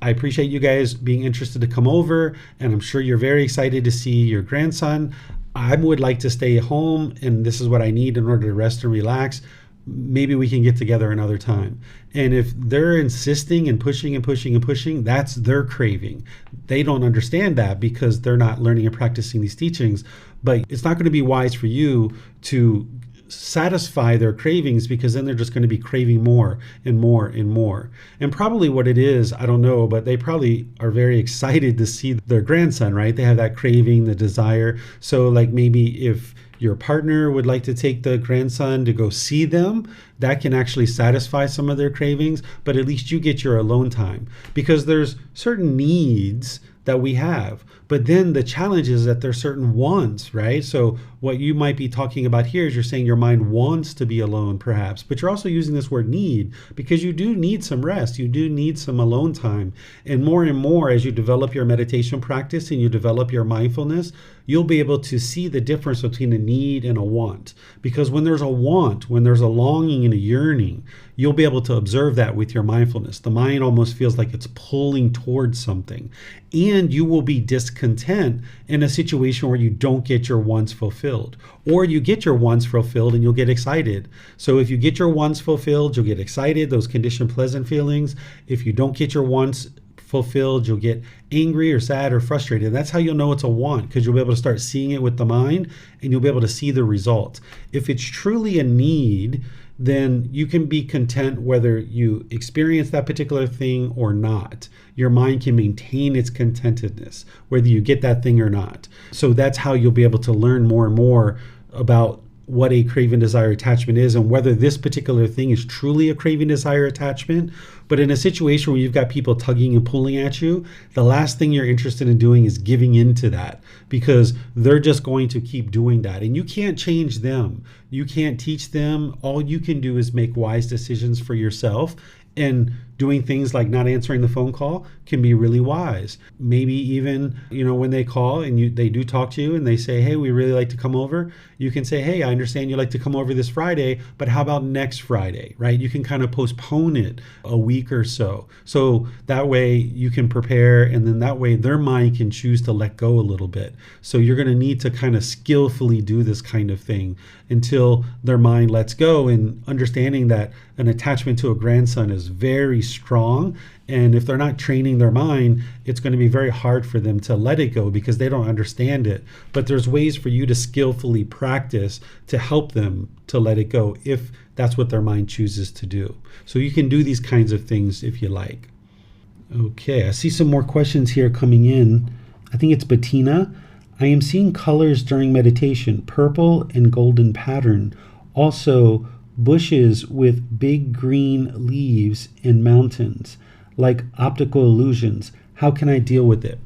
I appreciate you guys being interested to come over, and I'm sure you're very excited to see your grandson. I would like to stay home, and this is what I need in order to rest and relax. Maybe we can get together another time. And if they're insisting and pushing and pushing and pushing, that's their craving. They don't understand that because they're not learning and practicing these teachings. But it's not going to be wise for you to satisfy their cravings, because then they're just going to be craving more and more and more. And probably what it is, I don't know, but they probably are very excited to see their grandson, right? They have that craving, the desire. So like maybe if your partner would like to take the grandson to go see them, that can actually satisfy some of their cravings, but at least you get your alone time, because there's certain needs that we have. But then the challenge is that there's certain wants, right? So what you might be talking about here is you're saying your mind wants to be alone perhaps, but you're also using this word need, because you do need some rest. You do need some alone time. And more as you develop your meditation practice and you develop your mindfulness, you'll be able to see the difference between a need and a want. Because when there's a want, when there's a longing and a yearning, you'll be able to observe that with your mindfulness. The mind almost feels like it's pulling towards something. And you will be discontent in a situation where you don't get your wants fulfilled. Or you get your wants fulfilled and you'll get excited. So if you get your wants fulfilled, you'll get excited, those conditioned pleasant feelings. If you don't get your wants fulfilled, you'll get angry or sad or frustrated. That's how you'll know it's a want, because you'll be able to start seeing it with the mind and you'll be able to see the results. If it's truly a need, then you can be content whether you experience that particular thing or not. Your mind can maintain its contentedness, whether you get that thing or not. So that's how you'll be able to learn more and more about what a craving, desire, attachment is, and whether this particular thing is truly a craving, desire, attachment. But in a situation where you've got people tugging and pulling at you, the last thing you're interested in doing is giving into that, because they're just going to keep doing that. And you can't change them. You can't teach them. All you can do is make wise decisions for yourself and doing things like not answering the phone call can be really wise. Maybe even, when they call and they do talk to you and they say, hey, we really like to come over, you can say, hey, I understand you like to come over this Friday, but how about next Friday, right? You can kind of postpone it a week or so. So that way you can prepare, and then that way their mind can choose to let go a little bit. So you're going to need to kind of skillfully do this kind of thing until their mind lets go, and understanding that an attachment to a grandson is very strong. And if they're not training their mind, it's going to be very hard for them to let it go because they don't understand it. But there's ways for you to skillfully practice to help them to let it go if that's what their mind chooses to do. So you can do these kinds of things if you like. Okay, I see some more questions here coming in. I think it's Bettina. I am seeing colors during meditation, purple and golden pattern. Also, bushes with big green leaves and mountains, like optical illusions. How can I deal with it?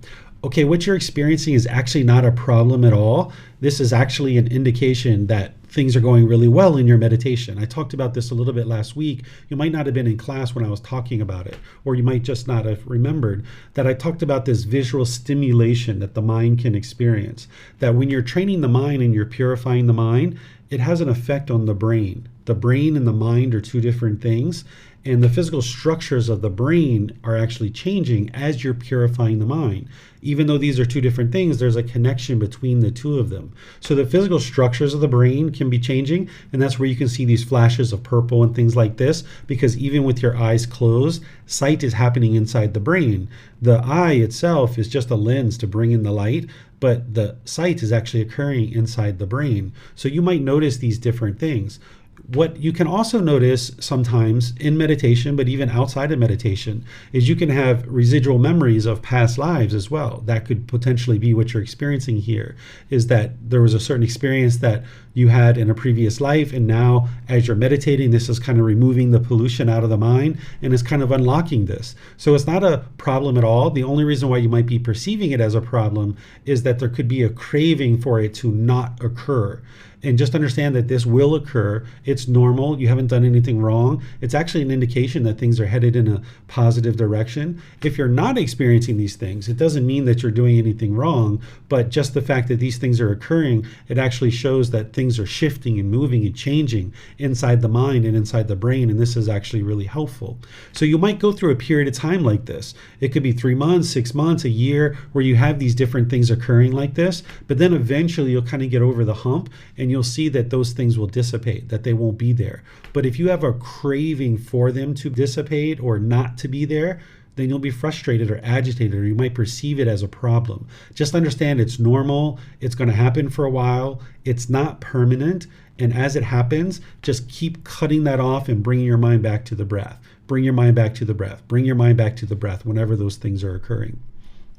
Okay, what you're experiencing is actually not a problem at all. This is actually an indication that things are going really well in your meditation. I talked about this a little bit last week. You might not have been in class when I was talking about it, or you might just not have remembered that I talked about this visual stimulation that the mind can experience. That when you're training the mind and you're purifying the mind, it has an effect on the brain. The brain and the mind are two different things. And the physical structures of the brain are actually changing as you're purifying the mind. Even though these are two different things, there's a connection between the two of them. So the physical structures of the brain can be changing, and that's where you can see these flashes of purple and things like this, because even with your eyes closed, sight is happening inside the brain. The eye itself is just a lens to bring in the light, but the sight is actually occurring inside the brain. So you might notice these different things. What you can also notice sometimes in meditation, but even outside of meditation, is you can have residual memories of past lives as well. That could potentially be what you're experiencing here, is that there was a certain experience that you had in a previous life, and now as you're meditating, this is kind of removing the pollution out of the mind and is kind of unlocking this. So it's not a problem at all. The only reason why you might be perceiving it as a problem is that there could be a craving for it to not occur. And just understand that this will occur. It's normal. You haven't done anything wrong. It's actually an indication that things are headed in a positive direction. If you're not experiencing these things, it doesn't mean that you're doing anything wrong, but just the fact that these things are occurring, it actually shows that things are shifting and moving and changing inside the mind and inside the brain, and this is actually really helpful. So you might go through a period of time like this. It could be 3 months, 6 months, a year, where you have these different things occurring like this, but then eventually you'll kind of get over the hump, and you'll see that those things will dissipate, that they won't be there. But if you have a craving for them to dissipate or not to be there, then you'll be frustrated or agitated, or you might perceive it as a problem. Just understand it's normal. It's going to happen for a while. It's not permanent. And as it happens, just keep cutting that off and bringing your mind back to the breath. Bring your mind back to the breath. Bring your mind back to the breath whenever those things are occurring.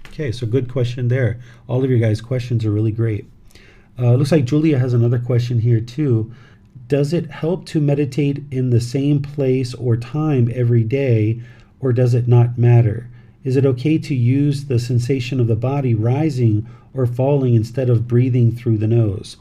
Okay, so good question there. All of your guys' questions are really great. Looks like Julia has another question here too. Does it help to meditate in the same place or time every day, or does it not matter? Is it okay to use the sensation of the body rising or falling instead of breathing through the nose?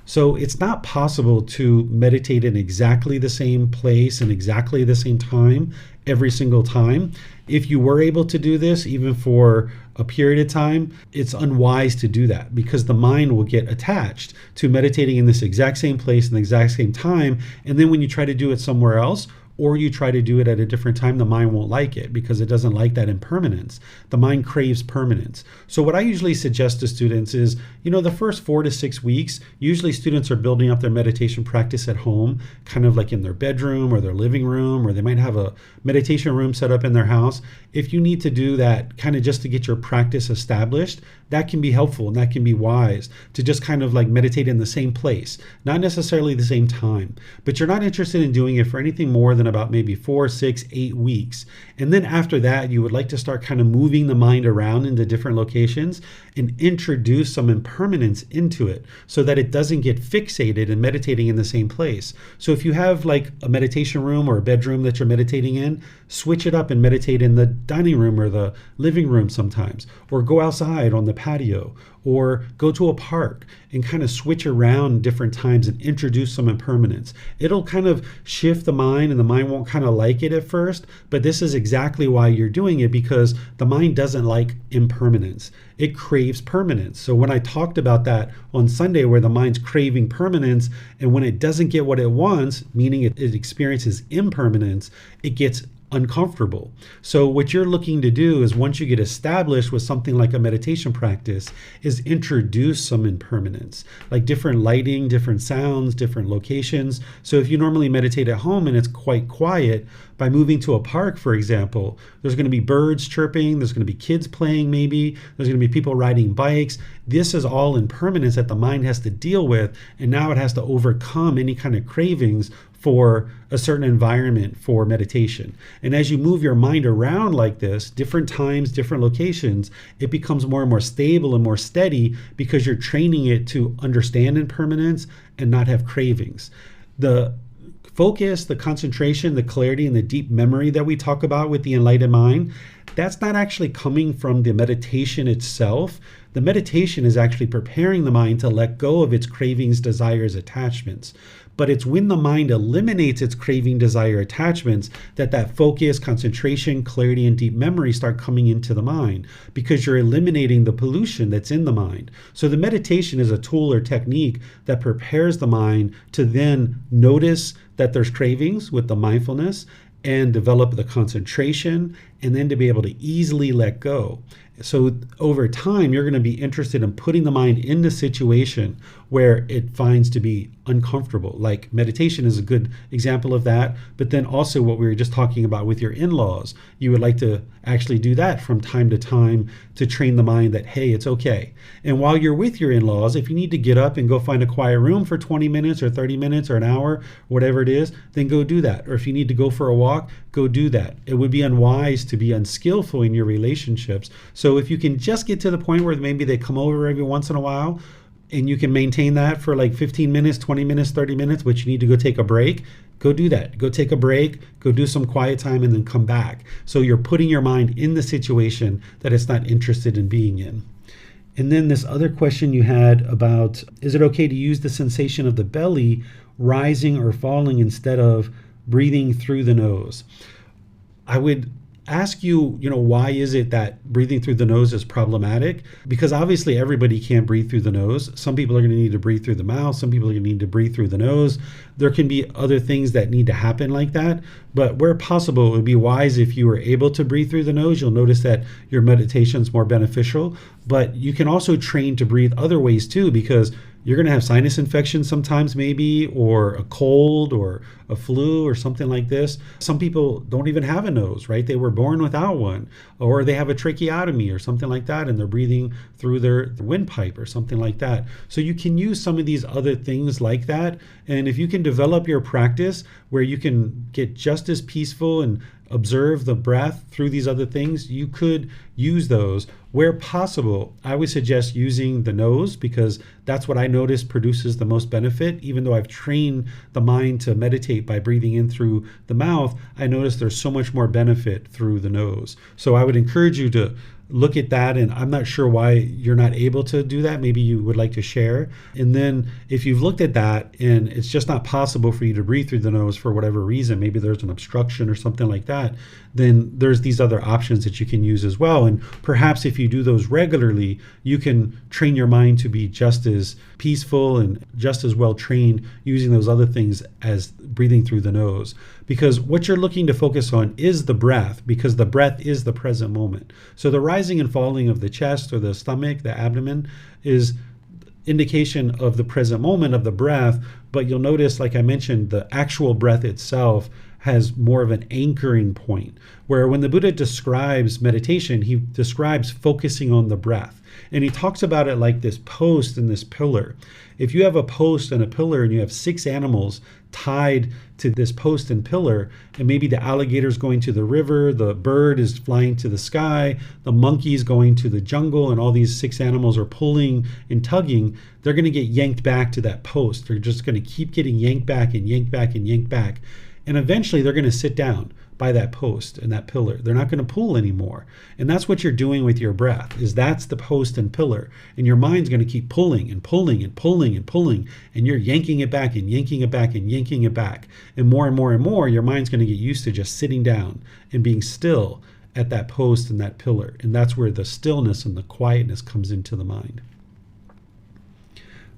So it's not possible to meditate in exactly the same place and exactly the same time every single time. If you were able to do this, even for a period of time, it's unwise to do that because the mind will get attached to meditating in this exact same place and the exact same time. And then when you try to do it somewhere else, or you try to do it at a different time, the mind won't like it because it doesn't like that impermanence. The mind craves permanence. So what I usually suggest to students is, the first 4 to 6 weeks, usually students are building up their meditation practice at home, kind of like in their bedroom or their living room, or they might have a meditation room set up in their house. If you need to do that kind of just to get your practice established, that can be helpful and that can be wise to just kind of like meditate in the same place, not necessarily the same time, but you're not interested in doing it for anything more than about maybe 4, 6, 8 weeks. And then after that, you would like to start kind of moving the mind around into different locations and introduce some impermanence into it so that it doesn't get fixated in meditating in the same place. So if you have like a meditation room or a bedroom that you're meditating in, switch it up and meditate in the dining room or the living room sometimes, or go outside on the patio, or go to a park and kind of switch around different times and introduce some impermanence. It'll kind of shift the mind, and the mind won't kind of like it at first, but this is exactly why you're doing it, because the mind doesn't like impermanence. It craves permanence. So when I talked about that on Sunday, where the mind's craving permanence, and when it doesn't get what it wants, meaning it experiences impermanence, it gets uncomfortable. So what you're looking to do is, once you get established with something like a meditation practice, is introduce some impermanence, like different lighting, different sounds, different locations. So if you normally meditate at home and it's quite quiet, by moving to a park, for example, there's going to be birds chirping, there's going to be kids playing, maybe there's going to be people riding bikes. This is all impermanence that the mind has to deal with, and now it has to overcome any kind of cravings for a certain environment for meditation. And as you move your mind around like this, different times, different locations, it becomes more and more stable and more steady, because you're training it to understand impermanence and not have cravings. The focus, the concentration, the clarity, and the deep memory that we talk about with the enlightened mind, that's not actually coming from the meditation itself. The meditation is actually preparing the mind to let go of its cravings, desires, attachments. But it's when the mind eliminates its craving, desire, attachments that focus, concentration, clarity, and deep memory start coming into the mind, because you're eliminating the pollution that's in the mind. So the meditation is a tool or technique that prepares the mind to then notice that there's cravings with the mindfulness, and develop the concentration, and then to be able to easily let go. So over time, you're going to be interested in putting the mind in the situation where it finds to be uncomfortable. Like meditation is a good example of that. But then also what we were just talking about with your in-laws, you would like to actually do that from time to time to train the mind that, hey, it's okay. And while you're with your in-laws, if you need to get up and go find a quiet room for 20 minutes or 30 minutes or an hour, whatever it is, then go do that. Or if you need to go for a walk, go do that. It would be unwise to be unskillful in your relationships. So if you can just get to the point where maybe they come over every once in a while, and you can maintain that for like 15 minutes, 20 minutes, 30 minutes, but you need to go take a break, go do that. Go take a break, go do some quiet time, and then come back. So you're putting your mind in the situation that it's not interested in being in. And then this other question you had about, is it okay to use the sensation of the belly rising or falling instead of breathing through the nose? I would ask you, why is it that breathing through the nose is problematic? Because obviously everybody can't breathe through the nose. Some people are going to need to breathe through the mouth. Some people are going to need to breathe through the nose. There can be other things that need to happen like that. But where possible, it would be wise if you were able to breathe through the nose. You'll notice that your meditation is more beneficial. But you can also train to breathe other ways too, because you're going to have sinus infection sometimes, maybe, or a cold or a flu or something like this. Some people don't even have a nose, right? They were born without one, or they have a tracheotomy or something like that, and they're breathing through their windpipe or something like that. So you can use some of these other things like that. And if you can develop your practice where you can get just as peaceful and observe the breath through these other things, you could use those. Where possible, I would suggest using the nose, because that's what I notice produces the most benefit. Even though I've trained the mind to meditate by breathing in through the mouth, I notice there's so much more benefit through the nose. So I would encourage you to look at that, and I'm not sure why you're not able to do that. Maybe you would like to share. And then if you've looked at that and it's just not possible for you to breathe through the nose for whatever reason, maybe there's an obstruction or something like that, then there's these other options that you can use as well. And perhaps if you do those regularly, you can train your mind to be just as peaceful and just as well trained using those other things as breathing through the nose. Because what you're looking to focus on is the breath, because the breath is the present moment. So the rising and falling of the chest or the stomach, the abdomen, is indication of the present moment of the breath. But you'll notice, like I mentioned, the actual breath itself has more of an anchoring point, where when the Buddha describes meditation, he describes focusing on the breath. And he talks about it like this post and this pillar. If you have a post and a pillar and you have 6 animals tied to this post and pillar, and maybe the alligator's going to the river, the bird is flying to the sky, the monkey's going to the jungle, and all these 6 animals are pulling and tugging, they're going to get yanked back to that post. They're just going to keep getting yanked back and yanked back and yanked back. And eventually they're going to sit down. by that post and that pillar. They're not going to pull anymore. And that's what you're doing with your breath, is that's the post and pillar. And your mind's going to keep pulling and pulling and pulling and pulling. And you're yanking it back and yanking it back and yanking it back. And more and more and more, your mind's going to get used to just sitting down and being still at that post and that pillar. And that's where the stillness and the quietness comes into the mind.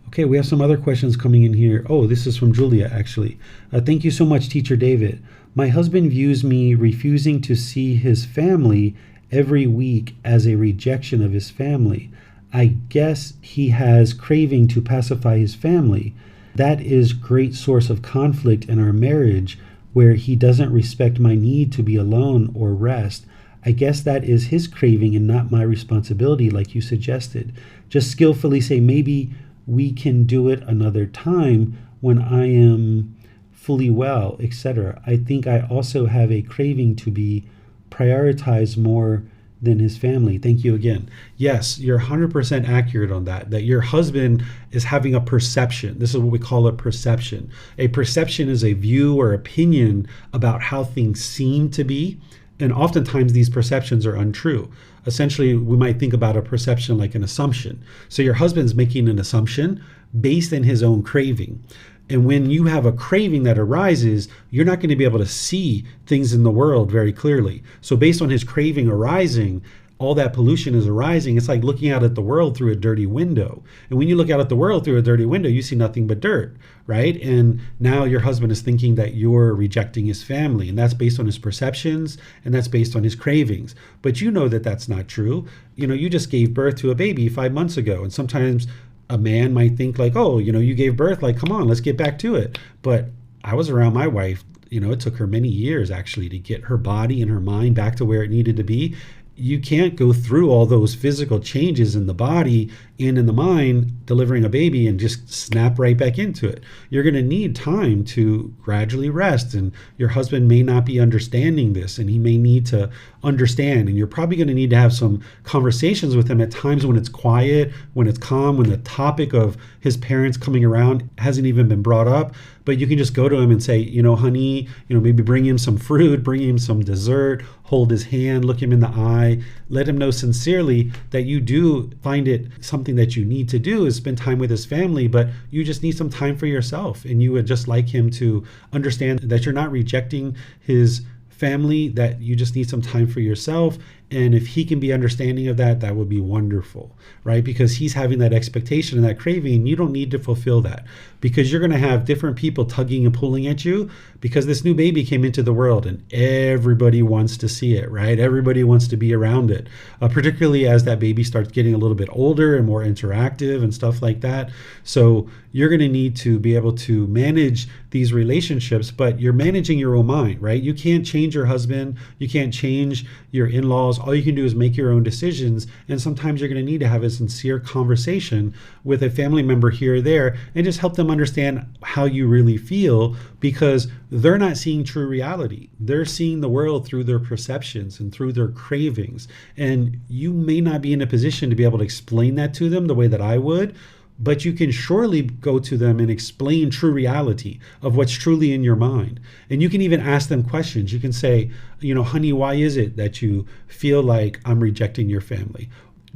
Okay, we have some other questions coming in here. Oh, this is from Julia, actually. Thank you so much, Teacher David. My husband views me refusing to see his family every week as a rejection of his family. I guess he has craving to pacify his family. That is great source of conflict in our marriage, where he doesn't respect my need to be alone or rest. I guess that is his craving and not my responsibility, like you suggested. Just skillfully say, maybe we can do it another time when I am fully well, etc. I think I also have a craving to be prioritized more than his family. Thank you again. Yes, you're 100% accurate on that your husband is having a perception. This is what we call a perception. A perception is a view or opinion about how things seem to be. And oftentimes these perceptions are untrue. Essentially, we might think about a perception like an assumption. So your husband's making an assumption based in his own craving. And when you have a craving that arises, you're not going to be able to see things in the world very clearly. So based on his craving arising, all that pollution is arising. It's like looking out at the world through a dirty window. And when you look out at the world through a dirty window, you see nothing but dirt, right? And now your husband is thinking that you're rejecting his family, and that's based on his perceptions, and that's based on his cravings. But you know that that's not true. You know, you just gave birth to a baby 5 months ago, and sometimes a man might think like, oh, you know, you gave birth, like, come on, let's get back to it. But I was around my wife, you know, it took her many years actually to get her body and her mind back to where it needed to be. You can't go through all those physical changes in the body and in the mind delivering a baby and just snap right back into it. You're going to need time to gradually rest, and your husband may not be understanding this, and he may need to understand, and you're probably going to need to have some conversations with him at times when it's quiet, when it's calm, when the topic of his parents coming around hasn't even been brought up. But you can just go to him and say, you know, honey, you know, maybe bring him some fruit, bring him some dessert, hold his hand, look him in the eye, let him know sincerely that you do find it something that you need to do is spend time with his family, but you just need some time for yourself. And you would just like him to understand that you're not rejecting his family, that you just need some time for yourself. And if he can be understanding of that, that would be wonderful, right? Because he's having that expectation and that craving, and you don't need to fulfill that, because you're going to have different people tugging and pulling at you, because this new baby came into the world and everybody wants to see it, right? Everybody wants to be around it, particularly as that baby starts getting a little bit older and more interactive and stuff like that. So you're going to need to be able to manage these relationships, but you're managing your own mind, right? You can't change your husband. You can't change your in-laws. All you can do is make your own decisions. And sometimes you're going to need to have a sincere conversation with a family member here or there and just help them understand how you really feel, because they're not seeing true reality. They're seeing the world through their perceptions and through their cravings. And you may not be in a position to be able to explain that to them the way that I would, but you can surely go to them and explain true reality of what's truly in your mind. And you can even ask them questions. You can say, you know, honey, why is it that you feel like I'm rejecting your family?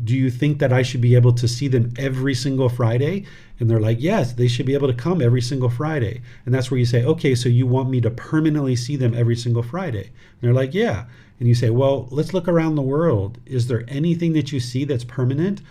Do you think that I should be able to see them every single Friday? And they're like, yes, they should be able to come every single Friday. And that's where you say, okay, so you want me to permanently see them every single Friday? And they're like, yeah. And you say, well, let's look around the world. Is there anything that you see that's permanent?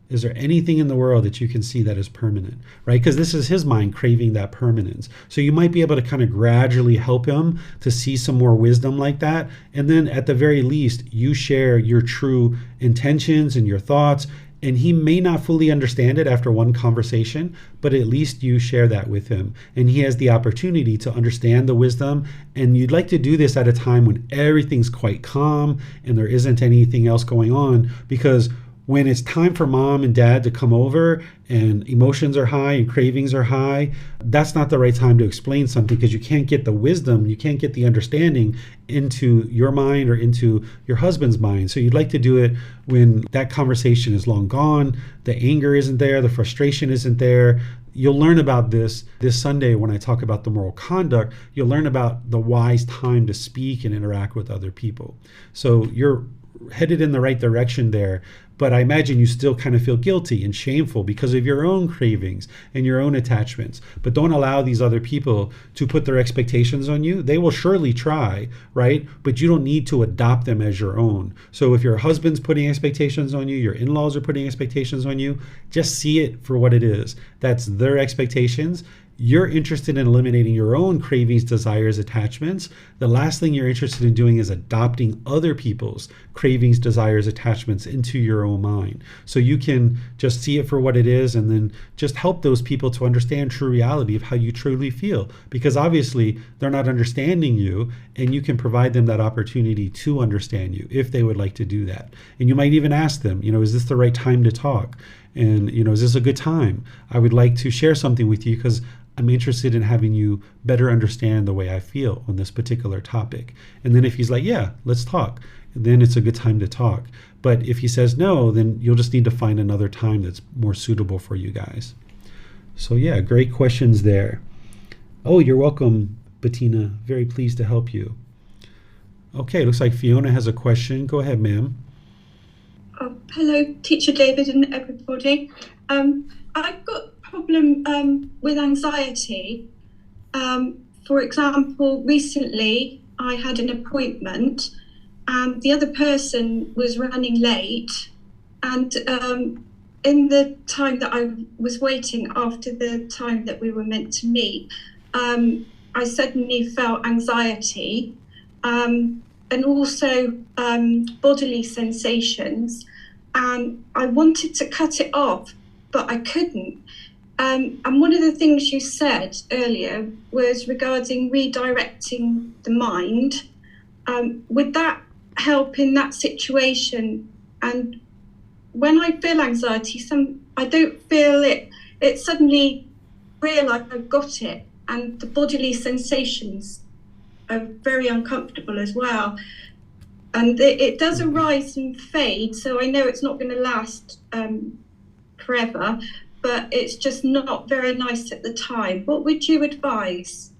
Is there anything in the world that you can see that is permanent, right? Because this is his mind craving that permanence. So you might be able to kind of gradually help him to see some more wisdom like that. And then at the very least, you share your true intentions and your thoughts. And he may not fully understand it after one conversation, but at least you share that with him. And he has the opportunity to understand the wisdom. And you'd like to do this at a time when everything's quite calm and there isn't anything else going on, because when it's time for mom and dad to come over and emotions are high and cravings are high, that's not the right time to explain something, because you can't get the wisdom, you can't get the understanding into your mind or into your husband's mind. So you'd like to do it when that conversation is long gone, the anger isn't there, the frustration isn't there, You'll learn about this Sunday when I talk about the moral conduct. You'll learn about the wise time to speak and interact with other people. So you're headed in the right direction there, but I imagine you still kind of feel guilty and shameful because of your own cravings and your own attachments. But don't allow these other people to put their expectations on you. They will surely try, right? But you don't need to adopt them as your own. So if your husband's putting expectations on you, your in-laws are putting expectations on you, just see it for what it is. That's their expectations. You're interested in eliminating your own cravings, desires, attachments. The last thing you're interested in doing is adopting other people's cravings, desires, attachments into your own mind. So you can just see it for what it is and then just help those people to understand true reality of how you truly feel. Because obviously they're not understanding you, and you can provide them that opportunity to understand you if they would like to do that. And you might even ask them, is this the right time to talk? And, is this a good time? I would like to share something with you because I'm interested in having you better understand the way I feel on this particular topic. And then if he's like, yeah, let's talk, then it's a good time to talk. But if he says no, then you'll just need to find another time that's more suitable for you guys. So yeah, great questions there. Oh, you're welcome, Bettina. Very pleased to help you. Okay, looks like Fiona has a question. Go ahead, ma'am. Oh, hello, Teacher David and everybody. I've got a problem with anxiety. For example, recently I had an appointment and the other person was running late, and in the time that I was waiting after the time that we were meant to meet, I suddenly felt anxiety and also bodily sensations, and I wanted to cut it off, but I couldn't. And one of the things you said earlier was regarding redirecting the mind. Would that help in that situation? And when I feel anxiety, I don't feel it. It suddenly feel like I've got it, and the bodily sensations are very uncomfortable as well. And it does arise and fade, so I know it's not going to last forever, but it's just not very nice at the time. What would you advise?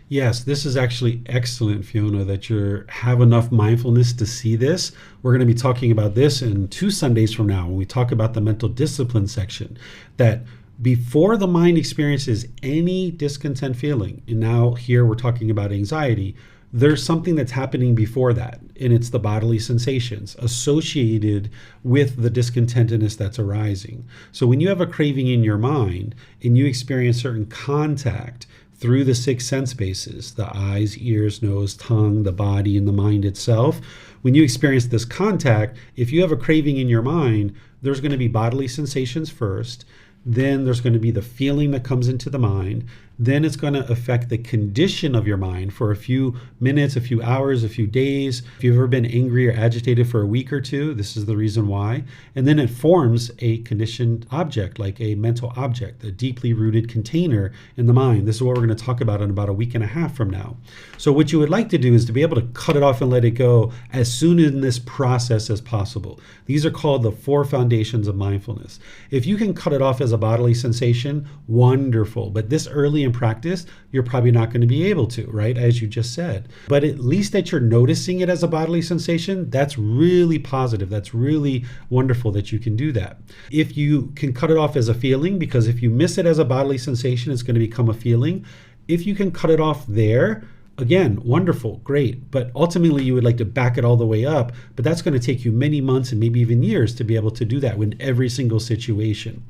Yes, this is actually excellent, Fiona, that you have enough mindfulness to see this. We're going to be talking about this in 2 Sundays from now when we talk about the mental discipline section, that before the mind experiences any discontent feeling, and now here we're talking about anxiety, there's something that's happening before that, and it's the bodily sensations associated with the discontentedness that's arising. So when you have a craving in your mind and you experience certain contact through the 6 sense bases, the eyes, ears, nose, tongue, the body, and the mind itself, when you experience this contact, if you have a craving in your mind, there's going to be bodily sensations first. Then there's going to be the feeling that comes into the mind. Then it's going to affect the condition of your mind for a few minutes, a few hours, a few days. If you've ever been angry or agitated for a week or two, this is the reason why. And then it forms a conditioned object, like a mental object, a deeply rooted container in the mind. This is what we're going to talk about in about a week and a half from now. So what you would like to do is to be able to cut it off and let it go as soon in this process as possible. These are called the 4 foundations of mindfulness. If you can cut it off as a bodily sensation, wonderful. But this early in practice, you're probably not going to be able to, right? As you just said. But at least that you're noticing it as a bodily sensation, that's really positive. That's really wonderful that you can do that. If you can cut it off as a feeling, because if you miss it as a bodily sensation, it's going to become a feeling. If you can cut it off there, again, wonderful, great. But ultimately, you would like to back it all the way up. But that's going to take you many months and maybe even years to be able to do that in every single situation.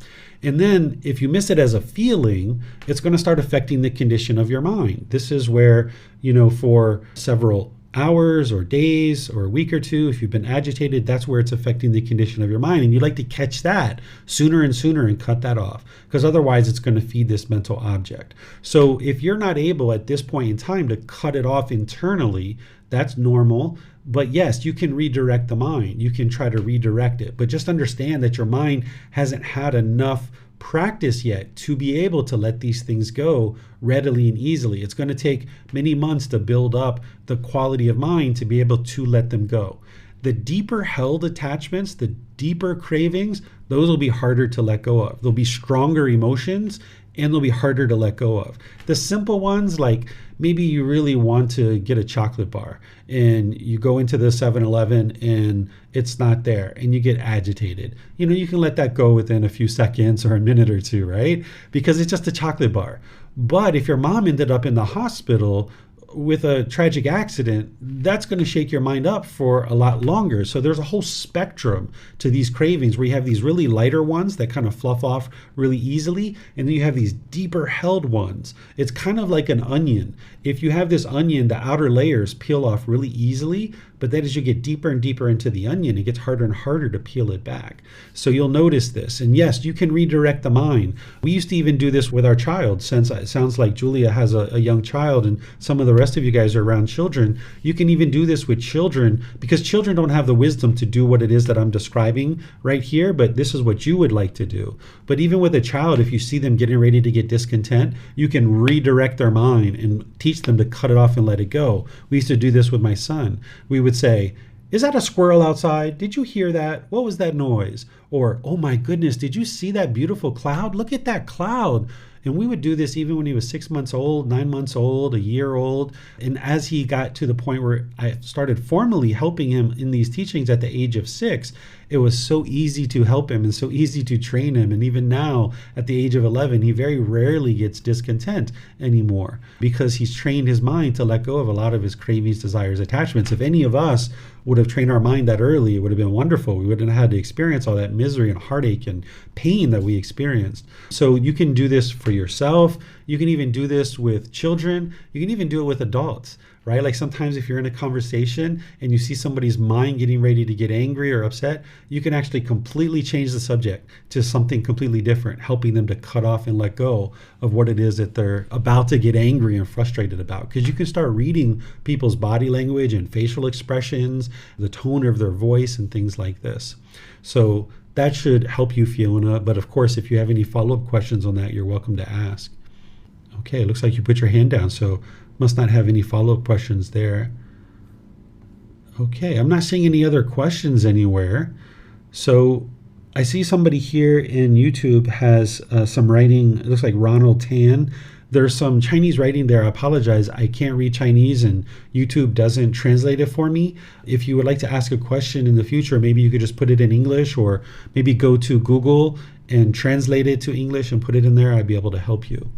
And then if you miss it as a feeling, it's going to start affecting the condition of your mind. This is where, for several hours or days or a week or two, if you've been agitated, that's where it's affecting the condition of your mind. And you'd like to catch that sooner and sooner and cut that off, because otherwise it's going to feed this mental object. So if you're not able at this point in time to cut it off internally, that's normal. But yes, you can redirect the mind. You can try to redirect it. But just understand that your mind hasn't had enough practice yet to be able to let these things go readily and easily. It's going to take many months to build up the quality of mind to be able to let them go. The deeper held attachments, the deeper cravings, those will be harder to let go of. There'll be stronger emotions and they'll be harder to let go of. The simple ones, like maybe you really want to get a chocolate bar and you go into the 7-Eleven and it's not there and you get agitated. You can let that go within a few seconds or a minute or two, right? Because it's just a chocolate bar. But if your mom ended up in the hospital with a tragic accident, that's going to shake your mind up for a lot longer. So there's a whole spectrum to these cravings where you have these really lighter ones that kind of fluff off really easily, and then you have these deeper held ones. It's kind of like an onion. If you have this onion, the outer layers peel off really easily, but then as you get deeper and deeper into the onion, it gets harder and harder to peel it back. So you'll notice this. And yes, you can redirect the mind. We used to even do this with our child, since it sounds like Julia has a young child and some of the rest of you guys are around children. You can even do this with children because children don't have the wisdom to do what it is that I'm describing right here, but this is what you would like to do. But even with a child, if you see them getting ready to get discontent, you can redirect their mind and teach them to cut it off and let it go. We used to do this with my son. We would say, "Is that a squirrel outside? Did you hear that? What was that noise?" Or, "Oh my goodness, did you see that beautiful cloud? Look at that cloud." And we would do this even when he was 6 months old, 9 months old, a year old. And as he got to the point where I started formally helping him in these teachings at the age of 6, it was so easy to help him and so easy to train him. And even now, at the age of 11, he very rarely gets discontent anymore because he's trained his mind to let go of a lot of his cravings, desires, attachments. If any of us would have trained our mind that early, it would have been wonderful. We wouldn't have had to experience all that misery and heartache and pain that we experienced. So you can do this for yourself. You can even do this with children. You can even do it with adults, right? Like sometimes if you're in a conversation and you see somebody's mind getting ready to get angry or upset, you can actually completely change the subject to something completely different, helping them to cut off and let go of what it is that they're about to get angry and frustrated about. Because you can start reading people's body language and facial expressions, the tone of their voice and things like this. So that should help you, Fiona. But of course, if you have any follow-up questions on that, you're welcome to ask. Okay, it looks like you put your hand down, so must not have any follow-up questions there. Okay, I'm not seeing any other questions anywhere. So I see somebody here in YouTube has some writing. It looks like Ronald Tan. There's some Chinese writing there. I apologize. I can't read Chinese and YouTube doesn't translate it for me. If you would like to ask a question in the future, maybe you could just put it in English or maybe go to Google and translate it to English and put it in there. I'd be able to help you.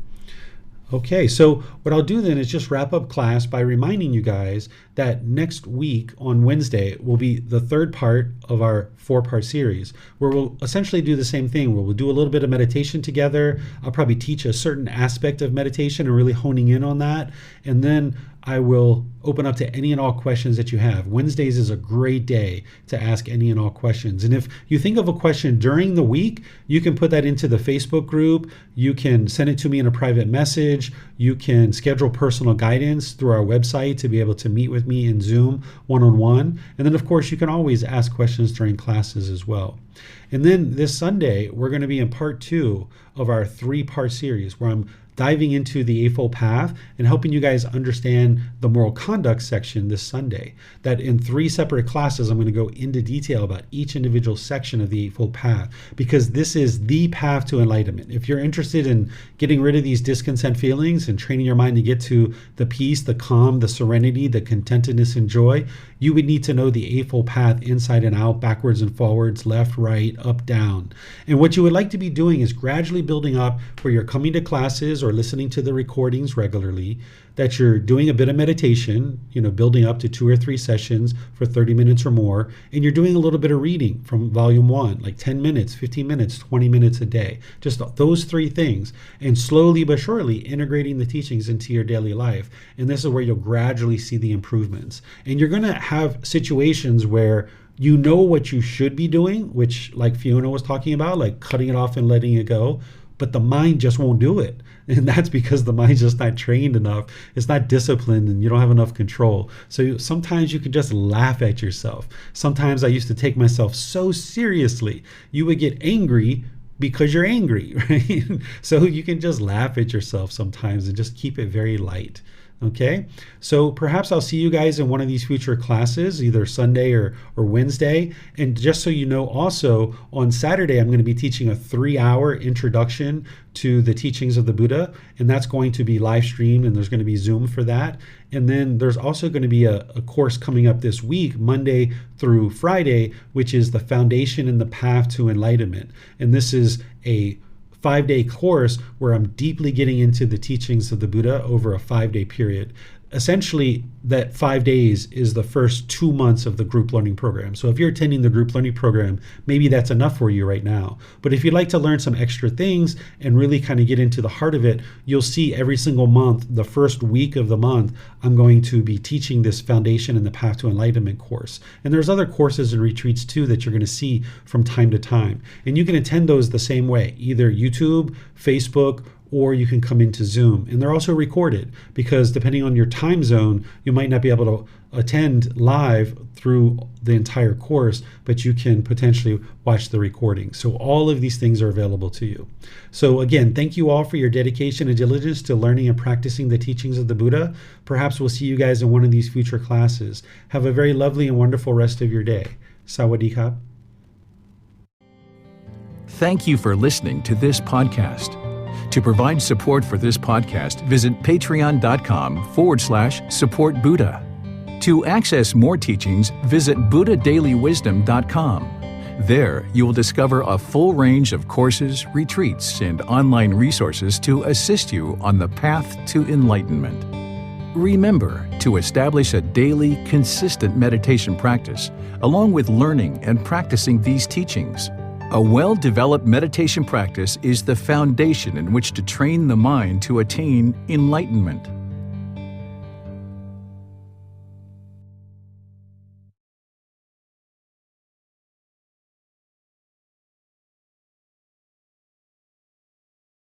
Okay, so what I'll do then is just wrap up class by reminding you guys that next week on Wednesday will be the third part of our 4-part series, where we'll essentially do the same thing, where we'll do a little bit of meditation together. I'll probably teach a certain aspect of meditation and really honing in on that. And then I will open up to any and all questions that you have. Wednesdays is a great day to ask any and all questions. And if you think of a question during the week, you can put that into the Facebook group. You can send it to me in a private message. You can schedule personal guidance through our website to be able to meet with me in Zoom one-on-one. And then, of course, you can always ask questions during classes as well. And then this Sunday, we're going to be in part 2 of our 3-part series where I'm diving into the Eightfold Path and helping you guys understand the moral conduct section this Sunday. That in 3 separate classes, I'm going to go into detail about each individual section of the Eightfold Path, because this is the path to enlightenment. If you're interested in getting rid of these discontent feelings and training your mind to get to the peace, the calm, the serenity, the contentedness and joy, you would need to know the Eightfold Path inside and out, backwards and forwards, left, right, up, down. And what you would like to be doing is gradually building up where you're coming to classes or listening to the recordings regularly, that you're doing a bit of meditation, building up to 2 or 3 sessions for 30 minutes or more, and you're doing a little bit of reading from volume 1, like 10 minutes, 15 minutes, 20 minutes a day. Just those 3 things, and slowly but surely integrating the teachings into your daily life. And this is where you'll gradually see the improvements. And you're going to have situations where you know what you should be doing, which like Fiona was talking about, like cutting it off and letting it go, but the mind just won't do it. And that's because the mind's just not trained enough. It's not disciplined and you don't have enough control. So sometimes you can just laugh at yourself. Sometimes I used to take myself so seriously. You would get angry because you're angry, right? So you can just laugh at yourself sometimes and just keep it very light. Okay, so perhaps I'll see you guys in one of these future classes, either Sunday or Wednesday. And just so you know, also on Saturday, I'm going to be teaching a 3-hour introduction to the teachings of the Buddha, and that's going to be live streamed, and there's going to be Zoom for that. And then there's also going to be a course coming up this week, Monday through Friday, which is the Foundation and the Path to Enlightenment. And this is a 5-day course where I'm deeply getting into the teachings of the Buddha over a 5-day period. Essentially, that 5 days is the first 2 months of the group learning program. So if you're attending the group learning program, maybe that's enough for you right now. But if you'd like to learn some extra things and really kind of get into the heart of it, you'll see every single month, the first week of the month, I'm going to be teaching this Foundation and the Path to Enlightenment course. And there's other courses and retreats too that you're going to see from time to time. And you can attend those the same way, either YouTube, Facebook, or you can come into Zoom. And they're also recorded because depending on your time zone, you might not be able to attend live through the entire course, but you can potentially watch the recording. So all of these things are available to you. So again, thank you all for your dedication and diligence to learning and practicing the teachings of the Buddha. Perhaps we'll see you guys in one of these future classes. Have a very lovely and wonderful rest of your day. Sawadee Kap. Thank you for listening to this podcast. To provide support for this podcast, visit patreon.com/support Buddha. To access more teachings, visit buddhadailywisdom.com. There, you will discover a full range of courses, retreats, and online resources to assist you on the path to enlightenment. Remember to establish a daily, consistent meditation practice, along with learning and practicing these teachings. A well-developed meditation practice is the foundation in which to train the mind to attain enlightenment.